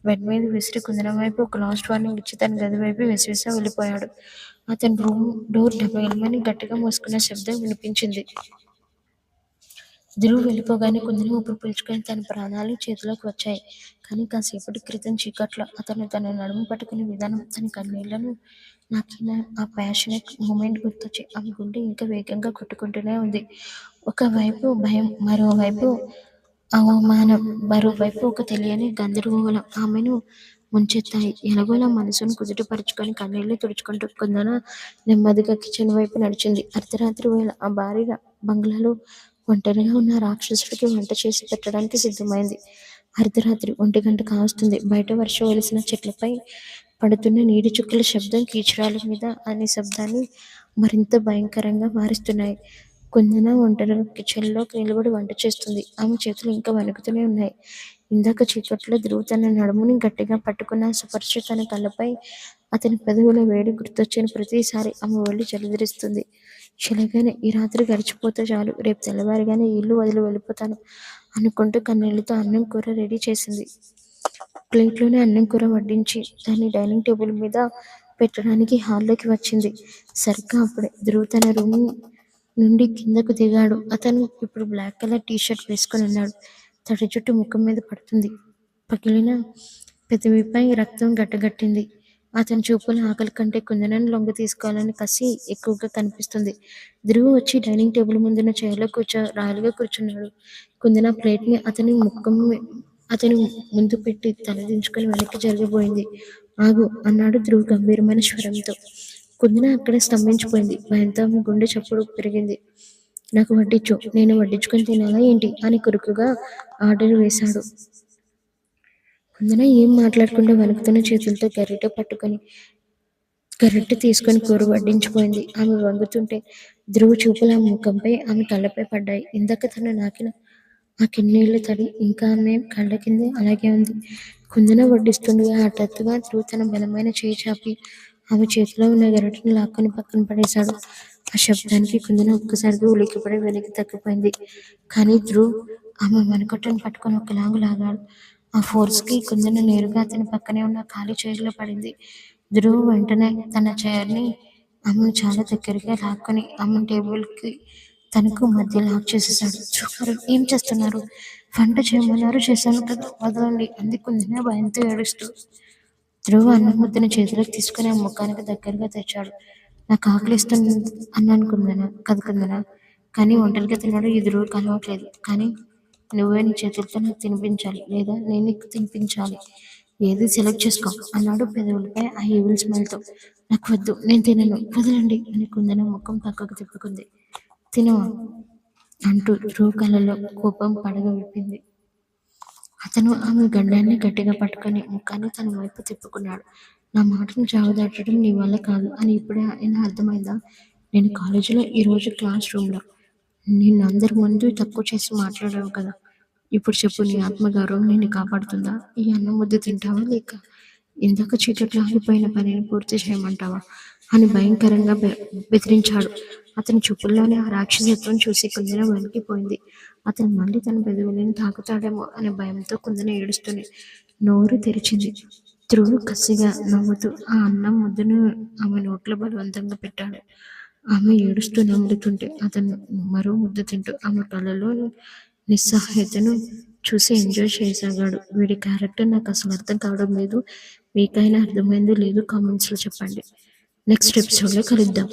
బెడ్ మీద విసిరి కుందన వైపు ఒక లాస్ట్ వార్నింగ్ ఇచ్చి తన గది వైపు విసిరిసా వెళ్ళిపోయాడు. అతని రూమ్ డోర్ డబేల్మని గట్టిగా మూసుకున్న శబ్దం వినిపించింది. ధ్రువ్ వెళ్ళిపోగానే కుందన ఊపిరి పీల్చుకుని తన ప్రాణాలు చేతిలోకి వచ్చాయి. కానీ కాసేపటి క్రితం చీకట్లో అతను తన నడుము పట్టుకునే విధానం, తన కన్నీళ్లను నాకిన ఆ ప్యాషనేట్ మూమెంట్ గుర్తొచ్చి ఆమె గుండె ఇంకా వేగంగా కొట్టుకుంటూనే ఉంది. ఒకవైపు భయం, మరోవైపు అవమానం, మరోవైపు ఒక తెలియని గందరగోళం ఆమెను ముంచెత్తాయి. ఎలాగోలా మనసును కుదుటపరుచుకొని కన్నీళ్లు తుడుచుకుంటూ కుందన నెమ్మదిగా కిచెన్ వైపు నడిచింది. అర్ధరాత్రి వేళ ఆ భారీ బంగ్లాలో ఒంటరిగా ఉన్న రాక్షసుడికి వంట చేసి పెట్టడానికి సిద్ధమైంది. అర్ధరాత్రి 1 గంట కావస్తుంది. బయట వర్షం వెలిసిన చెట్లపై పడుతున్న నీటి చుక్కల శబ్దం కీచురాల మీద ఆ నిశ్శబ్దాన్ని మరింత భయంకరంగా మారుస్తున్నాయి. కుందన ఒంటరిగా కిచెన్లో నిలబడి వంట చేస్తుంది. ఆమె చేతులు ఇంకా వణుకుతూనే ఉన్నాయి. ఇందాక చీకట్లో ధ్రువ్ తన నడుముని గట్టిగా పట్టుకున్న స్పర్శ తన కళ్ళపై అతని పెదవుల వేడి గుర్తొచ్చిన ప్రతిసారి ఆమె ఒళ్ళు జలధరిస్తుంది. చలిగానే ఈ రాత్రి గడిచిపోతే చాలు, రేపు తెల్లవారిగానే ఈ ఇల్లు వదిలి వెళ్ళిపోతాను అనుకుంటూ కన్నీళ్లతో అన్నం కూర రెడీ చేసింది. ప్లేట్లోనే అన్నం కూర వడ్డించి దాన్ని డైనింగ్ టేబుల్ మీద పెట్టడానికి హాల్లోకి వచ్చింది. సరిగ్గా అప్పుడే ధ్రువ్ తన రూమ్ నుండి కిందకు దిగాడు. అతను ఇప్పుడు బ్లాక్ కలర్ టీషర్ట్ వేసుకుని ఉన్నాడు. తడి జుట్టు ముఖం మీద పడుతుంది. పగిలిన పెదవిపై రక్తం గడ్డగట్టింది. అతని చూపుల ఆకలి కంటే కుందనను లొంగ తీసుకోవాలని కసి ఎక్కువగా కనిపిస్తుంది. ధ్రువ్ వచ్చి డైనింగ్ టేబుల్ ముందున్న చైర్లో రాయిగా కూర్చున్నాడు. కుందన ప్లేట్ ని అతని అతను ముందు పెట్టి తలదించుకొని వెనక్కి జరిగిపోయింది. ఆగు అన్నాడు ధ్రువ్ గంభీరమైన స్వరంతో. కుందన అక్కడే స్తంభించిపోయింది. భయంతో ఆమె గుండె చప్పుడు పెరిగింది. నాకు వడ్డించు, నేను వడ్డించుకొని తినాలా ఏంటి అని కురుకుగా ఆర్డర్ వేశాడు. కుందన ఏం మాట్లాడకుండా వణుకుతున్న చేతులతో గరిటె తీసుకొని కూర వడ్డించిపోయింది. ఆమె వంగుతుంటే ధ్రువ చూపులు ఆమె ముఖంపై, ఆమె కళ్ళపై పడ్డాయి. ఇందాక తను నాకిన ఆ కిన్నీళ్ల తడి ఇంకా ఆమె కళ్ళ కింద అలాగే ఉంది. కుందన వడ్డిస్తుండగా హఠాత్తుగా ధ్రువ్ తన బలమైన చేయి చాపి ఆమె చేతిలో ఉన్న గరిటెను లాక్కొని పక్కన పడేశాడు. ఆ శబ్దానికి కుందన ఒక్కసారిగా ఉలిక్కిపడి వెనక్కి తగ్గిపోయింది. కానీ ధ్రువ్ ఆమె మనకట్టును పట్టుకొని ఒకలాగు లాగాడు. ఆ ఫోర్స్ కి కుందన నేరుగా అతని పక్కనే ఉన్న ఖాళీ చైర్లో పడింది. ధ్రువ్ వెంటనే తన చైర్ని ఆమెను చాలా దగ్గరగా లాక్కొని ఆమెను టేబుల్కి తనకు మధ్య లాక్ చేసేశాడు. ధ్రువ్ ఏం చేస్తున్నారు? వంట చేయమన్నారు, చేశాను కదా, వదలండి అంది కుందన భయంతో ఏడుస్తూ. ధ్రువ్ అన్నం ముద్దను చేతిలోకి తీసుకుని ఆ ముఖానికి దగ్గరగా తెచ్చాడు. నాకు ఆకలిస్తుంది అన్నాను కుందన. కానీ ఒంటరిగా తినడం ఈ ధ్రువుకి అలవాట్లేదు. కానీ నువ్వే నీ చేతులతో నాకు తినిపించాలి, లేదా నేను నీకు తినిపించాలి. ఏది సెలెక్ట్ చేసుకో అన్నాడు పెదవులపై ఆ ఈవిల్ స్మైల్తో. నాకు వద్దు, నేను తినను, వదలండి అని కుందన ముఖం పక్కకు తిప్పుకుంది. తినవా అంటూ ధ్రువ్ కళ్ళలో కోపం పడగ విప్పింది. అతను ఆమె గడ్డాన్ని గట్టిగా పట్టుకొని ముఖాన్ని తన వైపు తిప్పుకున్నాడు. నా మాటను చావదాటడం నీ వల్ల కాదు అని ఇప్పుడే అయినా అర్థమైందా? నేను కాలేజీలో ఈరోజు క్లాస్ రూమ్లో నిన్ను అందరి ముందు తక్కువ చేసి మాట్లాడావు కదా. ఇప్పుడు చెప్పు, నీ ఆత్మగౌరవం నిన్ను కాపాడుతుందా? ఈ అన్నం ముద్ద తింటావా, లేక ఇందాక చీకట్లో ఆగిపోయిన పనిని పూర్తి చేయమంటావా అని భయంకరంగా బెదిరించాడు. అతని చూపుల్లోని ఆ రాక్షసత్వం చూసి కుందన వణికిపోయింది. అతను మళ్ళీ తన పెదవులను తాకుతాడేమో అనే భయంతో కుందన ఏడుస్తూనే నోరు తెరిచింది. ధ్రువ్ కసిగా నవ్వుతూ ఆ అన్నం ముద్దను ఆమె నోట్లో బలవంతంగా పెట్టాడు. ఆమె ఏడుస్తూ నములుతుంటే అతను మరో ముద్ద తింటూ ఆమె కళ్ళలో నిస్సహాయతను చూసి ఎంజాయ్ చేయసాగాడు. వీడి క్యారెక్టర్ నాకు అసలు అర్థం కావడం లేదు. మీకైనా అర్థమైందో లేదో కామెంట్స్లో చెప్పండి. నెక్స్ట్ ఎపిసోడ్లో కలుద్దాం.